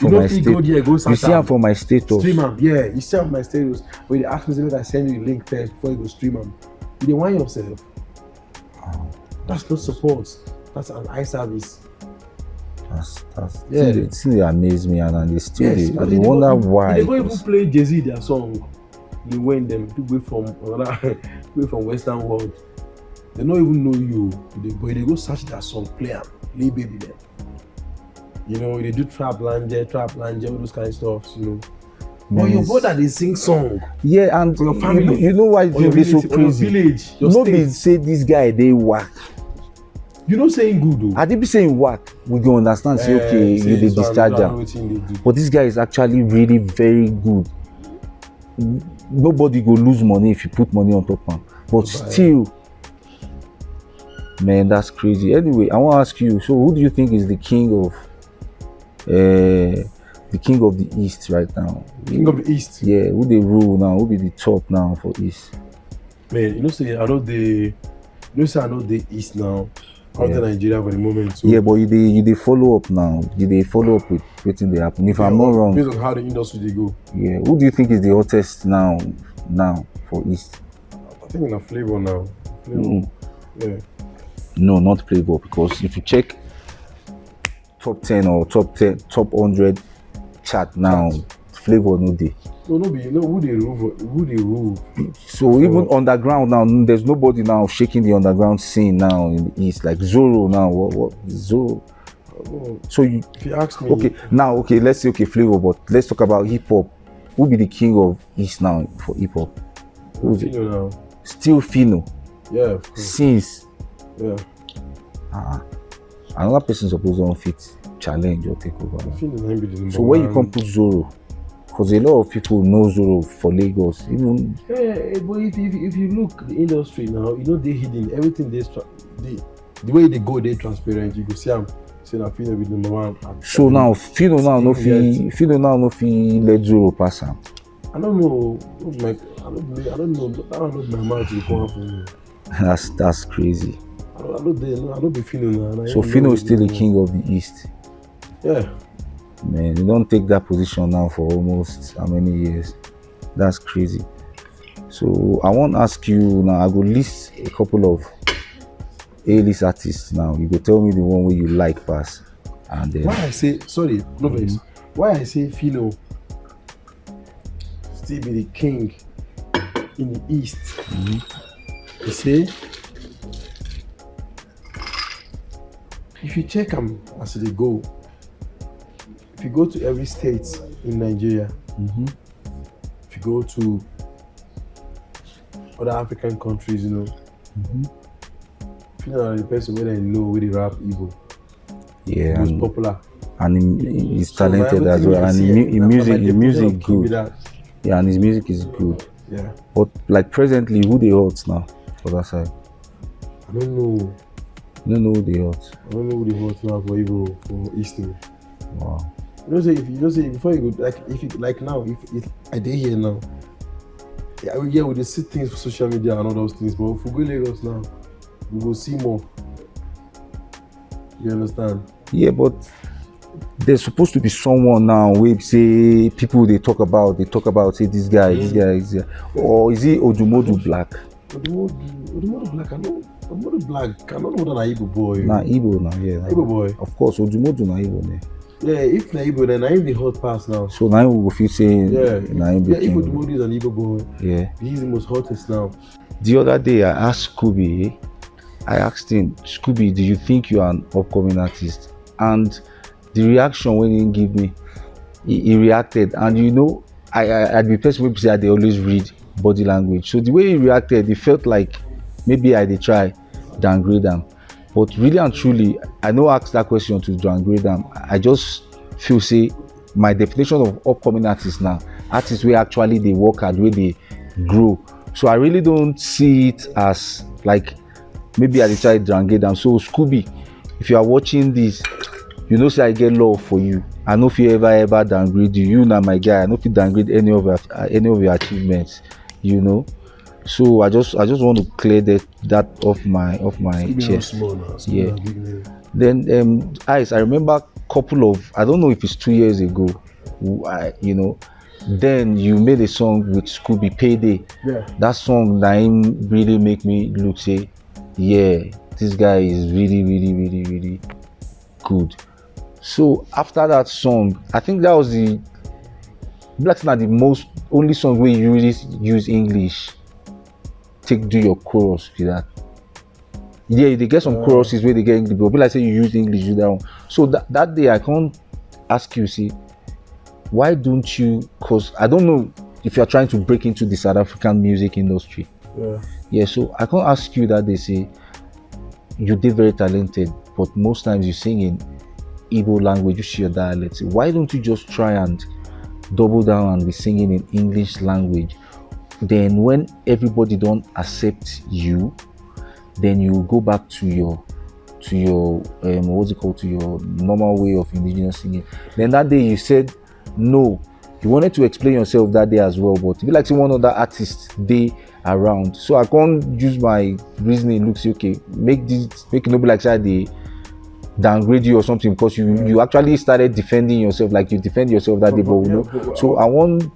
for my status. Stream them, yeah. You see them for my status. When they ask me if I send you the link first before you go stream them, you don't want yourself. That's not support. That's an eye service. They amaze me, and they still they wonder why. They go even play Jay-Z their song. They win them away from Western world. They don't even know you. They go search their song, play them, Lee Baby them. You know, they do trap lanje, all those kind of stuff, you know. But your brother, they sing song. Yeah, and for your family. You know why they so crazy? Village, nobody say this guy they whack. You know saying good though. I did be saying whack. We go understand. Say okay, you dey discharge them. But this guy is actually really very good. Nobody go lose money if you put money on top of him. But still, man, that's crazy. Anyway, I want to ask you. So, who do you think is the king of the East right now? King of the East. Yeah, who they rule now? Who be the top now for East? Man, you know say I know the East now. Out of Nigeria for the moment. So. Yeah, but you they follow up now. They follow up with waiting they happen. If I'm not wrong, based on how the industry they go. Yeah, who do you think is the hottest now for East? I think in a Flavor now. Yeah. No, not Flavor, because if you check top 10 or top 100 chart now, Flavor no day. No, who they rule. So even underground now, there's nobody now shaking the underground scene now in the East, like Zorro now. What Zorro? So if you ask me, let's say Flavor, but let's talk about hip hop. Who be the king of East now for hip hop? Who's it? Now. Still Fino. Yeah, of course. Since. Yeah. Another person supposed to fit challenge or take over. So where you come put Zorro? Because a lot of people know Zorro for Lagos. Even but if you look the industry now, you know they hidden everything. The way they go, they transparent. You go see them. Say that Fino be number one. So now Fino now no fi let Zorro pass him. I don't know. I don't know. I don't know my mouth will come for me. That's crazy. I don't be Fino now. So Fino is still the king of the East. Yeah. Man, you don't take that position now for almost how many years? That's crazy. So I want to ask you now. I go list a couple of A-list artists now. You go tell me the one where you like pass, and then why I say why I say Fino still be the king in the East. You see, if you check them as they go. If you go to every state in Nigeria, If you go to other African countries, you know, if you're not the person where they know where they rap Igbo, Yeah, who's and, popular. and he's So now talented as everything well, you and see, his music give me good. that. Yeah, and his music is good. Yeah, But like presently, who they hot now for that side? I don't know. You don't know who they hot. I don't know who the hot now for Igbo for history. Wow. You know, say if you just say before you go, like if you like now, if I did here now, yeah, we just see things for social media and all those things. But if we go Lagos now, we will see more. You understand? Yeah, but there's supposed to be someone now where say people they talk about say this guy, or is he Odumodu Black? Odumodu Black, Odumodu Black, I don't know that Igbo boy. Nah, Igbo now, yeah. Igbo boy. Of course, Odumodu na Igbo ne. Yeah, if na Igbo, then I am the hot pass now. So now we will feel saying, na him if Odumodu is an Igbo boy, yeah, he's the most hottest now. The other day I asked Scooby, I asked him, Scooby, do you think you are an upcoming artist? And the reaction when he gave me, he reacted, and you know, I'd be person who say they always read body language. So the way he reacted, it felt like maybe I did try downgrade them. But really and truly, I no ask that question to downgrade them. I just feel say my definition of upcoming artists now, artists where actually they work hard, where they grow. So I really don't see it as like maybe I did try downgrade them. So Scooby, if you are watching this, you know say I get love for you. I know if you ever downgrade you now my guy. I know if you downgrade any of your achievements, you know. So I just want to clear that off my chest. Yeah. Then Ice, I remember a couple of, I don't know if it's 2 years ago, you know, then you made a song with Scooby, Payday. Yeah. That song Naim really make me look say, yeah, this guy is really good. So after that song, I think that was the only song where you really use English. Do your chorus with that. Yeah, they get some choruses where they get English, but like say you use English, do that one. So that day I can't ask you, see, why don't you? Cause I don't know if you're trying to break into the South African music industry. Yeah. So I can't ask you that they say you did very talented, but most times you sing in Igbo language, you share dialect. Why don't you just try and double down and be singing in English language? Then when everybody don't accept you, then you go back to your what's it called, to your normal way of indigenous singing. Then that day you said no, you wanted to explain yourself that day as well, but you like one other artist day around. So I can't use my reasoning. Looks okay, make it not be like say they downgrade you or something, because you actually started defending yourself, like you defend yourself that day, but you know. So I want,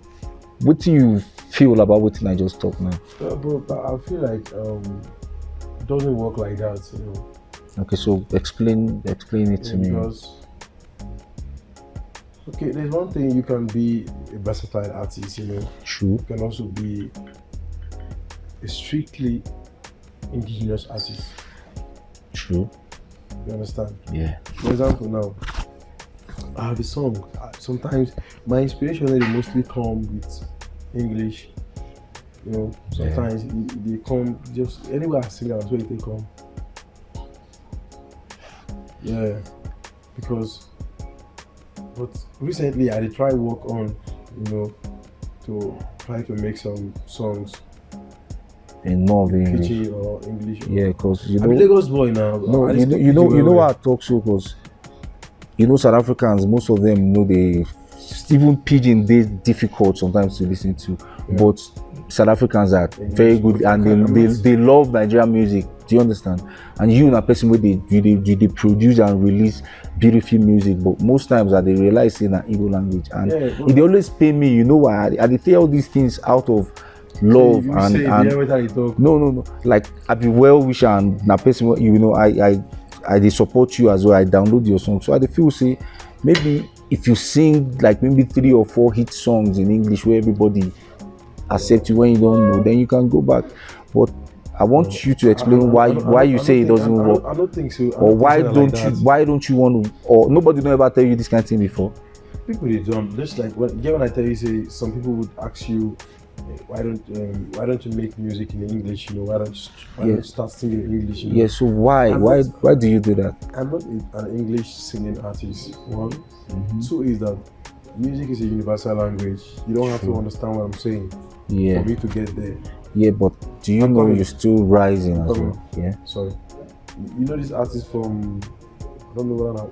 what do you feel about what I just talked now? But I feel like it doesn't work like that, you know. Okay, so explain it to me. Because okay, there's one thing, you can be a versatile artist, you know. True. You can also be a strictly indigenous artist. True. You understand? Yeah. For example, now I have a song. Sometimes my inspiration they mostly come with English. You know, sometimes they come just anywhere I sing, that's where they come. Yeah, because but recently I did try work on, you know, to try to make some songs in more of English. Pidgin or English. Yeah, because you know, I'm a Lagos boy now. No, you know why I talk so, because you know South Africans, most of them, you know, they even Pidgin they difficult sometimes to listen to, but South Africans are very good, and they love Nigerian music. Do you understand? And you a person where they produce and release beautiful music, but most times that they realize in an Igbo language, and they always pay me. You know why? I they say all these things out of love no, like I be well wisher and na person, you know, I they support you as well. I download your song, so I feel say maybe if you sing like maybe 3 or 4 hit songs in English where everybody accept you, when you don't know, then you can go back. But I want you to explain why you say it doesn't work. I don't think so. Or why don't you want to, or nobody don't ever tell you this kind of thing before? people they don't. Just like when I tell you, say some people would ask you, why don't you make music in English? You know, why don't you start singing in English? You know? Yeah. So why do you do that? I'm not an English singing artist. One, two is that music is a universal language. You don't have to understand what I'm saying for me to get there. Yeah, but do you know you're still rising as well? Yeah. Sorry. You know this artist from, I don't know whether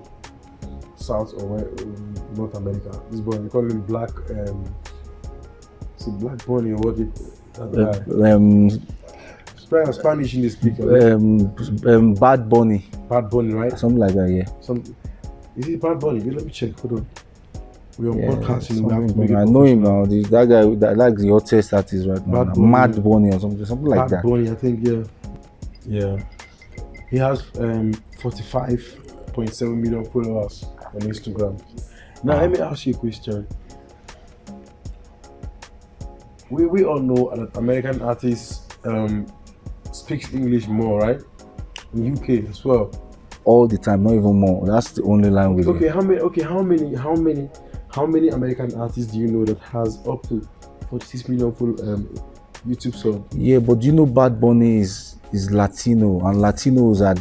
South or North America. This boy, we call him Black. Black Bunny or what? Spanish in the speaker. Bad Bunny. Bad Bunny, right? Something like that, yeah. Is it Bad Bunny? Let me check. Hold on. We're on podcasting. We have to make it I know him now. That guy that likes the hottest artist right now. Mad Bunny or something like that. Bad Bunny, I think, yeah. He has 45.7 million followers on Instagram. Now let me ask you a question. We all know that American artists speaks English more, right? In UK as well. All the time, not even more. That's the only language. Okay, how many American artists do you know that has up to 46 million full YouTube subs? Yeah, but you know Bad Bunny is Latino, and Latinos are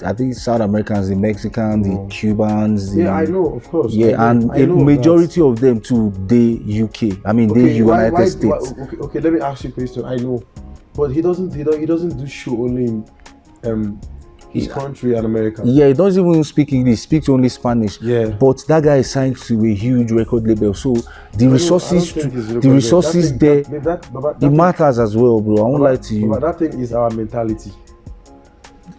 I think South Americans, the Mexicans, the Cubans. I know, of course. Yeah, and a majority of them too, they UK. I mean, they United States. Okay, let me ask you a question. I know, but he doesn't do show only in his country and America. Yeah, he doesn't even speak English, speaks only Spanish. Yeah. But that guy is signed to a huge record label, so the resources there, it matters as well, bro. I won't lie to you. But that thing is our mentality.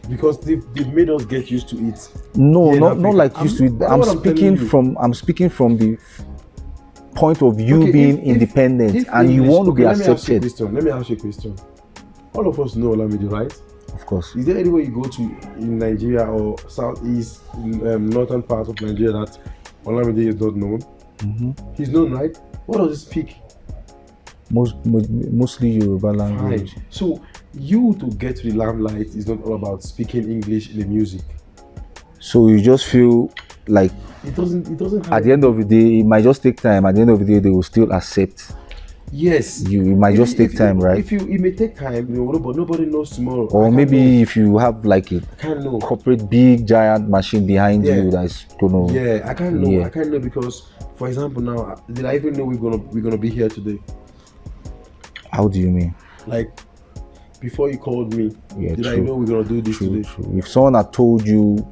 Because they've made us get used to it. No, not like used to it. I'm speaking from the point of you being independent and you want to be accepted. Let me ask you a question. All of us know Olamide, right? Of course. Is there anywhere you go to in Nigeria or southeast, northern part of Nigeria that Olamide is not known? He's known, right? What does he speak? Mostly Yoruba language. Fine. So you to get to the limelight is not all about speaking English in the music. So you just feel like it doesn't. At the end of the day, it might just take time. At the end of the day, they will still accept. Yes. It might just take time, right? It may take time, but nobody knows tomorrow. Or maybe if you have like a corporate big giant machine behind you that's gonna. Yeah, I can't know. I can't know because, for example, now did I even know we're gonna be here today? How do you mean? Like before you called me, did I know we're gonna do this today? True. If someone had told you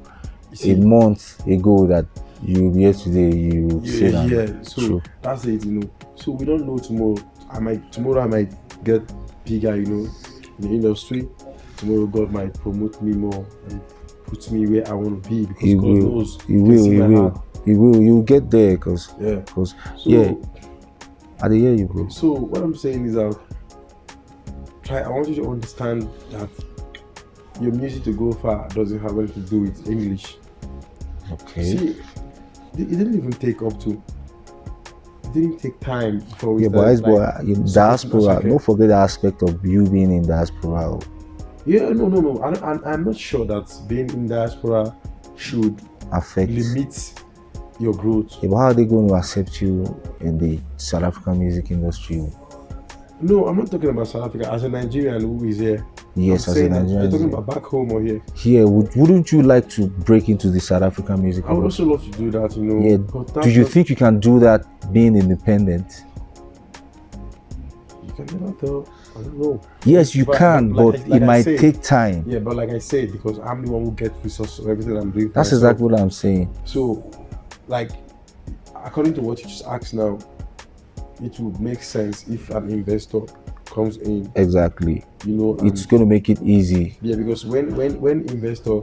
a month ago that you'll be here today, you would say that. Yeah. So that's it, you know. So we don't know tomorrow. Tomorrow I might get bigger, you know, in the industry. Tomorrow God might promote me more and put me where I want to be because God knows. He will. You'll get there because I hear you, bro. So what I'm saying is that I want you to understand that your music to go far doesn't have anything to do with English. Okay. See, it didn't even take up to. It didn't take time before we started. Yeah, but diaspora. Don't forget the aspect of you being in diaspora. Yeah, no. I'm not sure that being in diaspora should limit your growth. Yeah, but how are they going to accept you in the South African music industry? No, I'm not talking about South Africa. As a Nigerian who is here. Yes, as a Nigerian. You're talking about back home or here? Here, wouldn't you like to break into the South African music industry? I would also love to do that, you know. Yeah. Do you think you can do that being independent? You can never tell. I don't know. Yes, you can, but it might take time. Yeah, but like I said, because I'm the one who gets resources of everything I'm doing. That's exactly what I'm saying. So, like, according to what you just asked now, it would make sense if an investor comes in. Exactly. You know, it's going to make it easy. Yeah, because when investor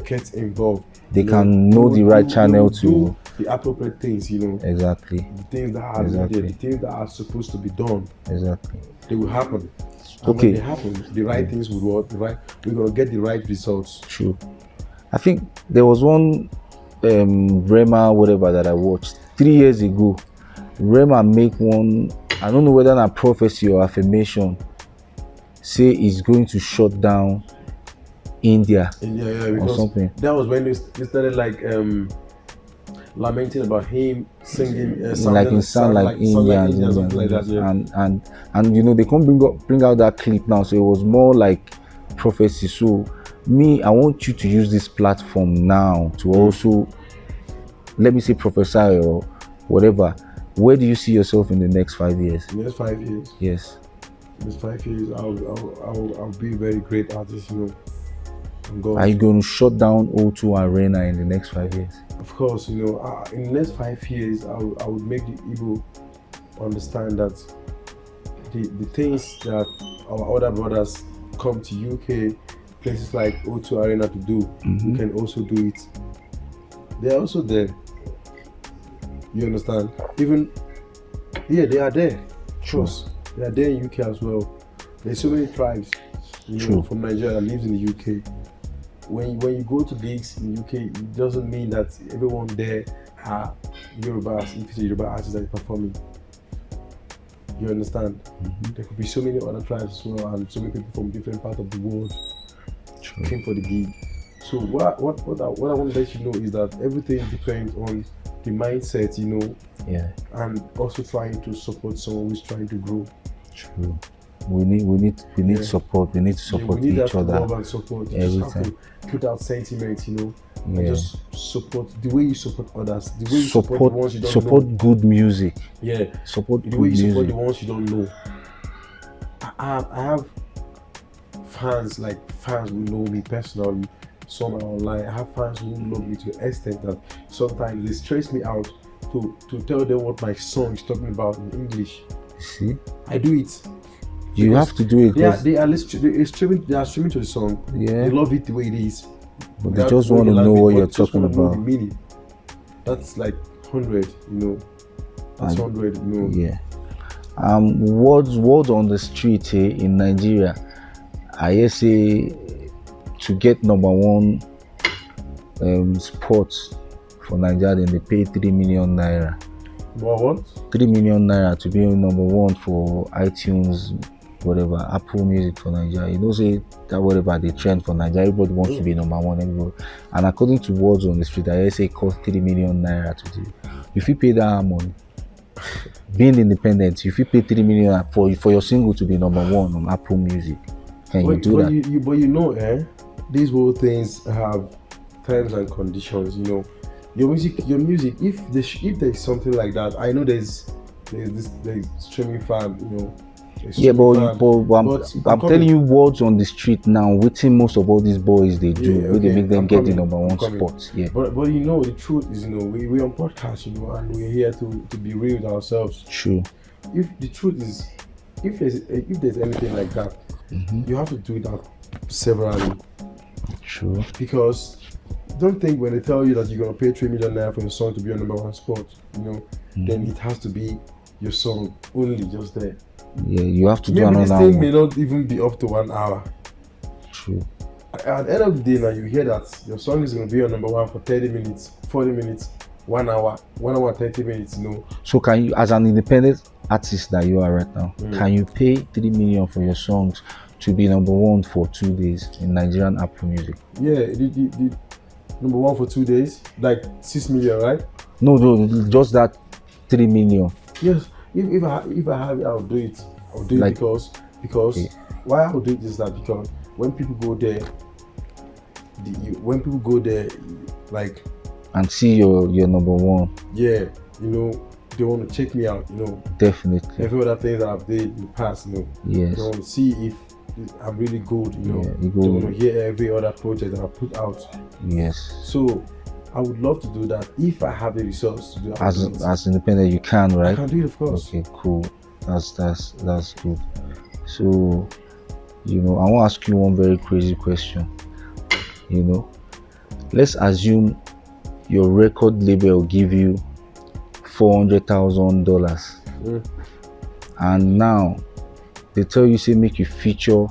gets involved, they can know the right channel to the appropriate things. You know. Exactly. The things that are needed, the things that are supposed to be done. Exactly. They will happen. And okay. When they happen, the right things will work. We're gonna get the right results. True. I think there was one Rema whatever that I watched 3 years ago. Rema make one, I don't know whether it's a prophecy or affirmation, say it's going to shut down India yeah, or something. That was when they started like lamenting about him singing like in sound like Indians, something like that. Yeah. and you know they can't bring out that clip now, so it was more like prophecy. So me, I want you to use this platform now to also, let me say, prophesy or whatever. Where do you see yourself in the next 5 years? In the next 5 years? Yes. In the next 5 years, I'll be a very great artist, you know. Are you going to shut down O2 Arena in the next 5 years? Of course, you know, in the next 5 years, I would make the Igbo understand that the things that our other brothers come to UK, places like O2 Arena to do, we can also do it. They're also there. You understand? Even, yeah, they are there. Trust. They are there in UK as well. There's so many tribes, you know, from Nigeria that lives in the UK. When you go to gigs in UK, it doesn't mean that everyone there are Yorubas, if it's a Yoruba artist that is performing. You understand? There could be so many other tribes as well, and so many people from different parts of the world came for the gig. So what I want to let you know is that everything depends on the mindset, you know, and also trying to support someone who's trying to grow. True. We need support. We need to support we need each other. Love and support. You every just have time. to put out sentiment, you know, and just support the way you support others, the way you support the ones you don't know. good music. Yeah, support the good way you music. support the ones you don't know. I have fans who know me personally. Some are online. I have fans who love me to the extent that sometimes they stress me out to tell them what my song is talking about in English. See, I do it. You have to do it. They are streaming to the song. Yeah. They love it the way it is. But they just want to know what you're talking about. The meaning. That's like 100, you know. That's 100, you know. Yeah. Words on the street in Nigeria. I say to get number one sports for Nigeria, then they pay 3 million naira. What? 3 million naira to be number one for iTunes, whatever, Apple Music for Nigeria. You know, say that whatever they trend for Nigeria, everybody wants to be number one. Everybody. And according to words on the street, I say it cost 3 million naira to do. If you pay that money, being independent, if you pay 3 million for your single to be number one on Apple Music, can you do that? But you know, these whole things have terms and conditions. You know, your music. If there's something like that, I know there's streaming fan. You know. Yeah, but I'm telling you, words on the street now. Waiting most of all these boys they do, they make them get the number one spot. Yeah. But you know, the truth is, you know, we on podcast, you know, and we're here to be real with ourselves. True. If the truth is, if there's anything like that, you have to do that severally. True. Because don't think when they tell you that you're gonna pay 3 million naira for your song to be on number one spot, you know, then it has to be your song only, just there. Yeah, you have to do maybe another this thing one. may not even be up to 1 hour. True. At the end of the day, now you hear that your song is going to be on number one for 30 minutes, 40 minutes, 1 hour, 1 hour, 30 minutes, you know. So can you, as an independent artist that you are right now, can you pay 3 million for your songs to be number one for 2 days in Nigerian Apple Music? Yeah, the number one for 2 days, like 6 million, right? No, just that 3 million. Yes. If I have it, I'll do it. I'll do it because why I'll do it is that because when people go there, like, and see your number one, yeah, you know, they want to check me out, you know. Definitely. Every other things that I've did in the past, you know. Yes. They want to see if I'm really good, you know. Yeah, they want to hear every other project that I put out. Yes. So I would love to do that if I have the resources to do that. As independent, you can, right? I can do it, of course. Okay, cool. That's good. So, you know, I want to ask you one very crazy question. You know, let's assume your record label give you $400,000, and now they tell you, say, make you feature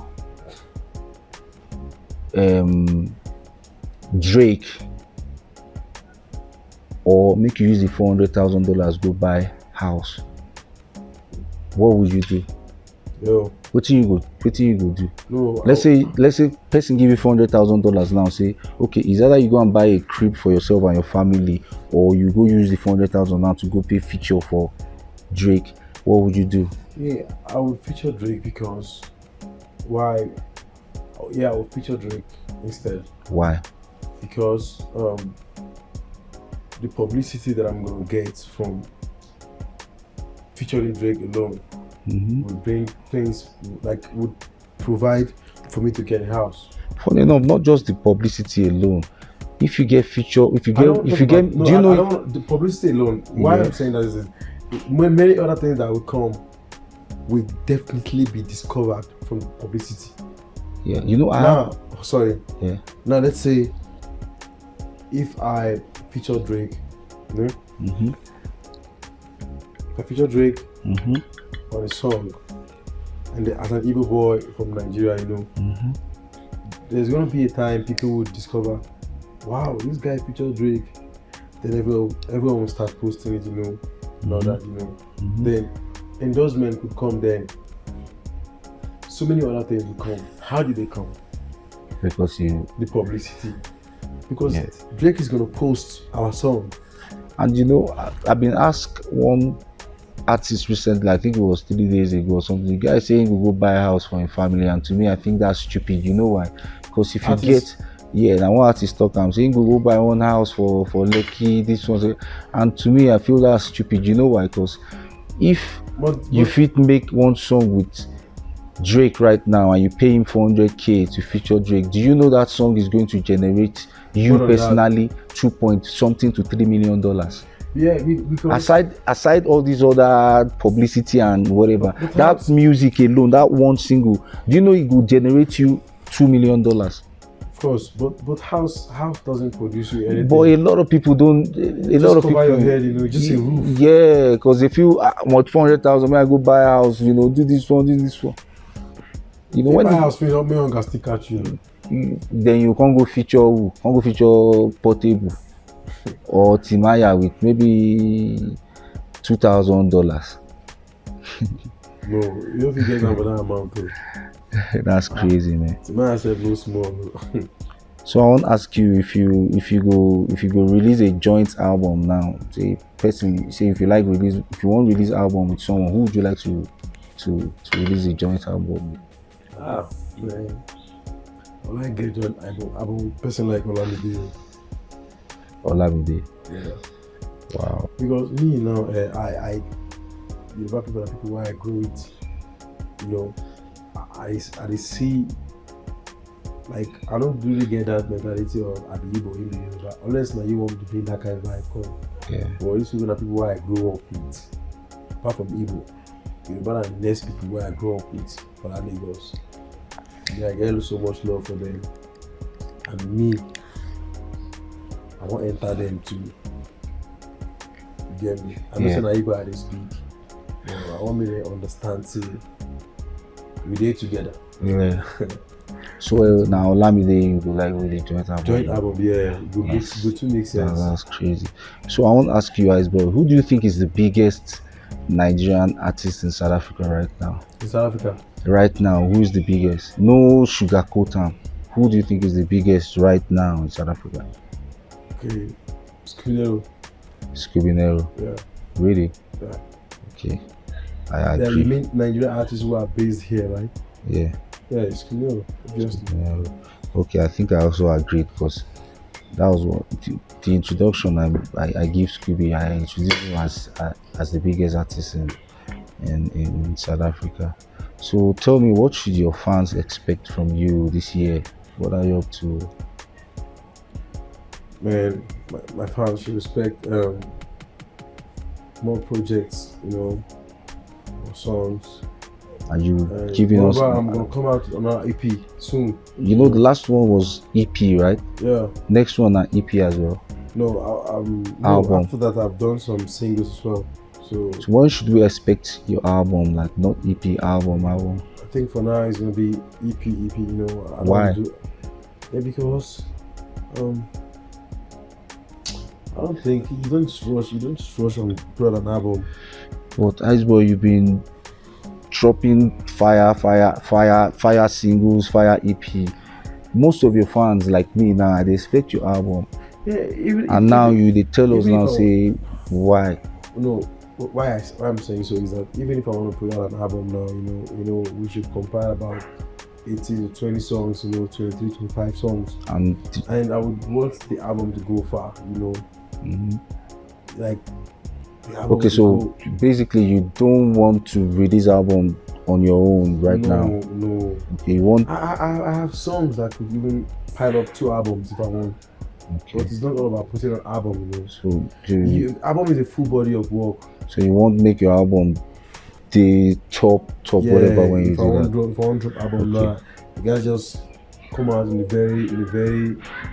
Drake, or make you use the $400,000 go buy house. What would you do? Yo, What you go do? no. Let's say person give you $400,000 now. Say, okay, is either you go and buy a crib for yourself and your family, or you go use the 400,000 now to go pay feature for Drake. What would you do? Yeah, I would feature Drake because why? Oh, yeah, I would feature Drake instead Why? because the publicity that I'm gonna get from featuring Drake alone would bring things like would provide for me to get a house. Funny enough, not just the publicity alone. If you get feature, I don't do you I know? don't the publicity alone. Why I'm saying that is when many other things that will come will definitely be discovered from publicity. Yeah, you know, Yeah. Now let's say if I feature Drake, you know, if I feature Drake on a song, and as an Igbo boy from Nigeria, you know, there's gonna be a time people will discover, wow, this guy featured Drake. Then everyone will start posting it, you know, and all that, you know. Then endorsement could come. Then so many other things will come. How did they come? Because The publicity. Because Drake is gonna post our song. And you know, I've been asked one artist recently, I think it was 3 days ago or something. The guy saying we go buy a house for his family, and to me, I think that's stupid. You know why? Because if Artist. now one artist talk, I'm saying we go buy one house for Lekki, this one, and to me, I feel that's stupid. You know why? Because if you fit make one song with Drake right now and you pay him 400K to feature Drake, do you know that song is going to generate you personally 2 point something to $3 million? Yeah, because aside all these other publicity and whatever, that music alone, that one single, do you know it will generate you $2 million? Of course, but house doesn't produce you anything. But a lot of people don't. A lot of people cover your head, you know, just a roof. Yeah, because if you want 400,000, I go buy a house, you know, do this one. You know, when when buy a house, me can still catch you. Then you can't go feature Portable or Timaya with maybe $2,000. No, you don't forget that amount though. That's crazy, man. Timaya said no small. So I want to ask you, if you go release a joint album now, say if you want to release album with someone, who would you like to release a joint album? Man, I like get joint album person like Olamide. Yeah. Wow. Because me now, I Yoruba people are people where I grew with. You know, I see. Like, I don't really get that mentality of Igbo in the Yoruba, unless now you want to bring that kind of vibe come. Yeah. But these people are people where I grew up with. Apart from Igbo, Yoruba are the next people where I grew up with for that Lagos. Yeah, I get so much love for them. And me, I want to enter them too. You get me? I'm not saying that Igbo are this big. You know, I want me to understand, see, we did together. Yeah. So now Olamide, you go like really joint album. Joint album, yeah. Good to make sense. That's crazy. So I want to ask you guys, bro, who do you think is the biggest Nigerian artist in South Africa right now? In South Africa? Right now, who is the biggest? No sugarcoat am. Who do you think is the biggest right now in South Africa? Okay, Scooby Nero. Yeah. Really? Yeah. Okay. I agree. Yeah, you mean Nigerian artists who are based here, right? Yeah. Yeah, it's Scooby obviously. Okay, I think I also agree, because that was what the introduction I give Scooby. I introduced him as the biggest artist in South Africa. So tell me, what should your fans expect from you this year? What are you up to? Man, my fans should expect more projects, you know, more songs. Are you giving us? I'm gonna come out on our EP soon. You know, the last one was EP, right? Yeah. Next one an EP as well. No, album. After that, I've done some singles as well. So when should we expect your album? Like, not EP, album. I think for now it's gonna be EP. You know. Why? Because I don't think you don't rush on put an album. But Iceboy, you've been dropping fire singles, fire EP. Most of your fans like me now, they expect your album. Yeah, And now they tell us now, say why? No, why I'm saying so is that even if I want to put out an album now, you know, we should compile about 18 to 20 songs, 23, 25 songs, and I would want the album to go far, like. Okay, so basically, you don't want to release album on your own now. No. Okay, you want? I have songs that could even pile up 2 albums if I want. Okay. But it's not all about putting an album, So album is a full body of work. So you want to make your album the top whatever when you do that. If I want to drop album now, you guys just come out in a very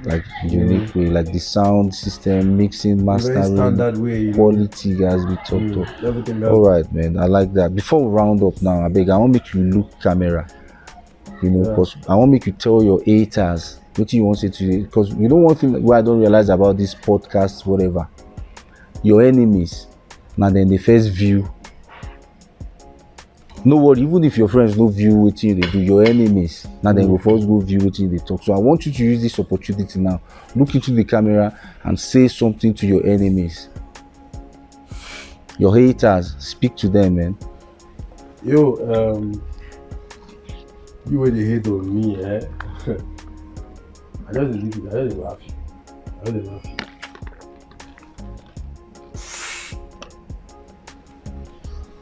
like unique way, like the sound system, mixing, mastering, standard way, quality guys be top. Everything. All right, man, I like that. Before we round up now, I want to make you look camera, because I want to make you tell your haters what you want to say to, because one thing where I don't realize about this podcast, whatever, your enemies, now then the first view. No worry, even if your friends don't view what they do, your enemies now then go first go view what they talk. So I want you to use this opportunity now. Look into the camera and say something to your enemies. Your haters, speak to them, man. Yo, you were the hate on me, I just leave it, I just laugh.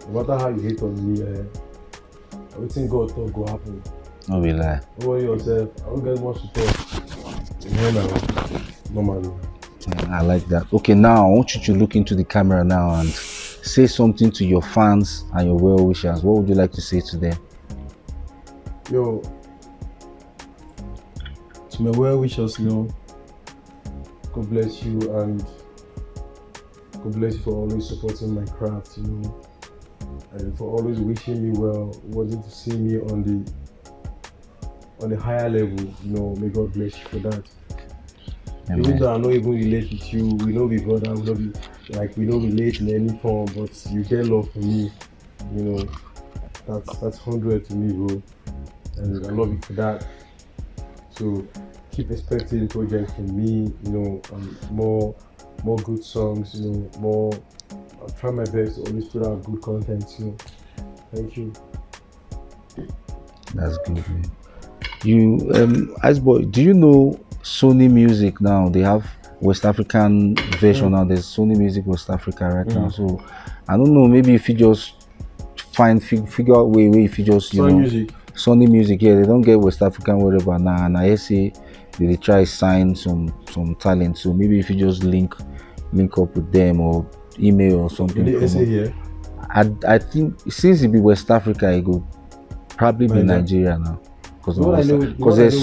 No matter how you hate on me, everything God thought go happen. No be lie. Don't worry yourself. I don't get much to talk. Normally. I like that. Okay, now I want you to look into the camera now and say something to your fans and your well-wishers. What would you like to say to them? Yo, to my well-wishers, God bless you, and God bless you for always supporting my craft, and for always wishing me well, wanting to see me on the higher level. May God bless you for that. Amen. Even though I don't even relate with you, we know we brother, we don't relate in any form, but you get love for me. That's 100 to me, bro, and I love you for that. So keep expecting projects from me, and more good songs, more. I'll try my best to always put out good content, Thank you. That's good, man. You, Iceboy, do you know Sony Music now? They have West African version now. There's Sony Music West Africa right now. So I don't know, maybe if you just figure out way if you just Sony Music, yeah, they don't get West African whatever now, and I say they try sign some talent. So maybe if you just link up with them or email or something. I think since it be West Africa, it could probably be Nigeria now, because there's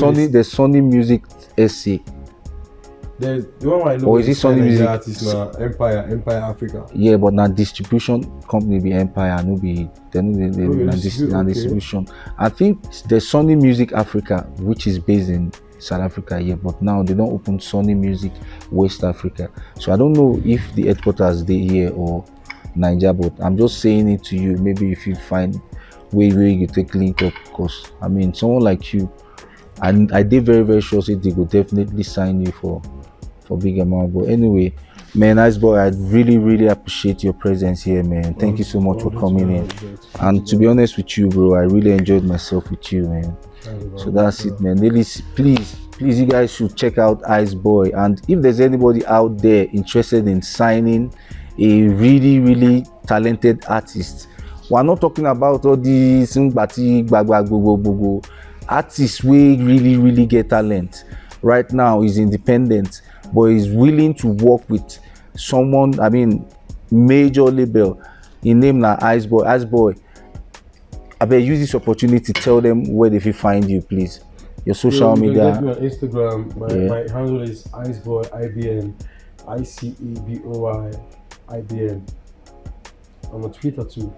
Sony Music SC. There's the one I know. Or is it Sony Music artist now? Empire Africa. Yeah, but now distribution company be Empire, no be distribution. I think there's Sony Music Africa, which is based in South Africa, yeah, but now they don't open Sony Music West Africa. So I don't know if the headquarters they here or Nigeria, but I'm just saying it to you. Maybe if you find where you take link up, because I mean, someone like you, and I did very sure say they could definitely sign you for big amount. But anyway, man, Iceboy, I really appreciate your presence here, man. Thank you so much for coming in. And to be honest with you, bro, I really enjoyed myself with you, man. So that's it, man. Please, you guys should check out Iceboy. And if there's anybody out there interested in signing a really talented artist, we're not talking about all these artists we really get talent. Right now is independent, but is willing to work with someone, I mean, major label in name like Iceboy. I better use this opportunity to tell them where they can find you, please. Your social media. You can get me on Instagram. My handle is IceboyIBM. IceboyIBM. I'm on Twitter too.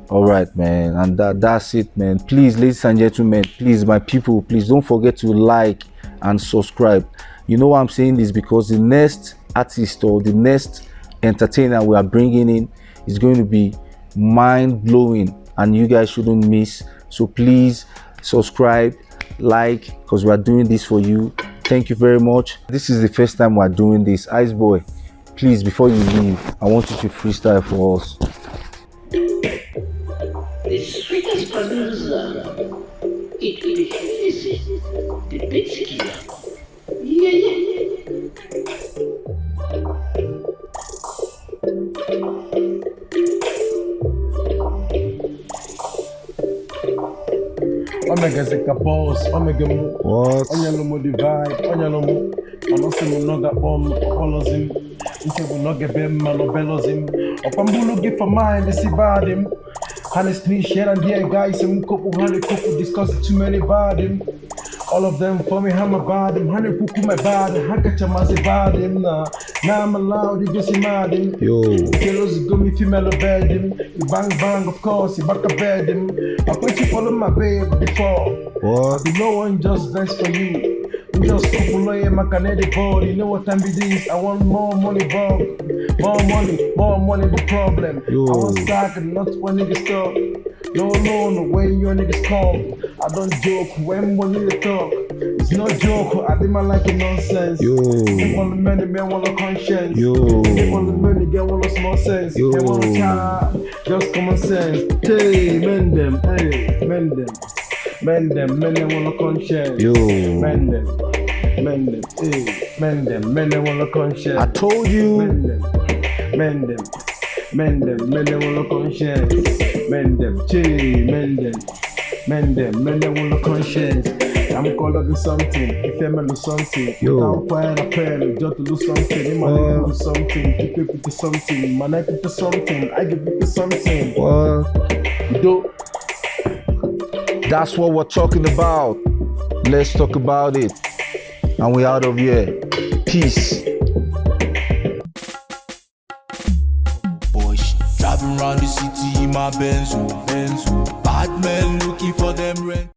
All right, man, and that's it, man. Please, ladies and gentlemen, please, my people, please don't forget to like and subscribe. You know why I'm saying this? Because the next artist or the next entertainer we are bringing in is going to be mind-blowing. and you guys shouldn't miss. So please subscribe, like, because we are doing this for you. Thank you very much. This is the first time we are doing this. Iceboy, please, before you leave, I want you to freestyle for us. The sweetest bonanza. It will be easy. The basic here. Yeah. Omega Zika boss, Omega Mo. What? Onyalomo divide, Onyalomo. Onosimo noga bomb, Olozim. Into noga bem, Malobelozim. Opambulu give for mine, the Sibadim. Honestly, share and dear guys, some couple honey couple discuss too many about him. All of them for me, I'm about him. Honey cuckoo, my bad, Hakachamazi bad him. Now I'm allowed to just mad him. Yo. Kilos go me female bed him. You bang bang, of course, you back a bed him. I put you follow my babe before. What? No one just best for you. We just couple lawyer, my Canadian board. You know what time it is? I want more money, Bob. More money, the problem. Yo. I want stock and not when niggas talk. No, when your niggas call. I don't joke when money they talk. It's no joke, I didn't like it nonsense. Yo. They want the money, man, want the conscience. Yo. They want the money, get want the small sense. Yo. They want the child, just common sense. Hey, mend them, mend them, want the conscience. Yo. Mend them, want the conscience. I told you. Mend them, want the conscience. Mend them, want the conscience. I'm calling something, if I'm do something. Yo. I'm quiet, I pray, just to do something. I'm do something, keep it to something. Man, I keep to something, I give it to something. What? Do. That's what we're talking about. Let's talk about it. And we out of here. Peace. Boys driving around the city in my Benz, Bad men looking for them rent.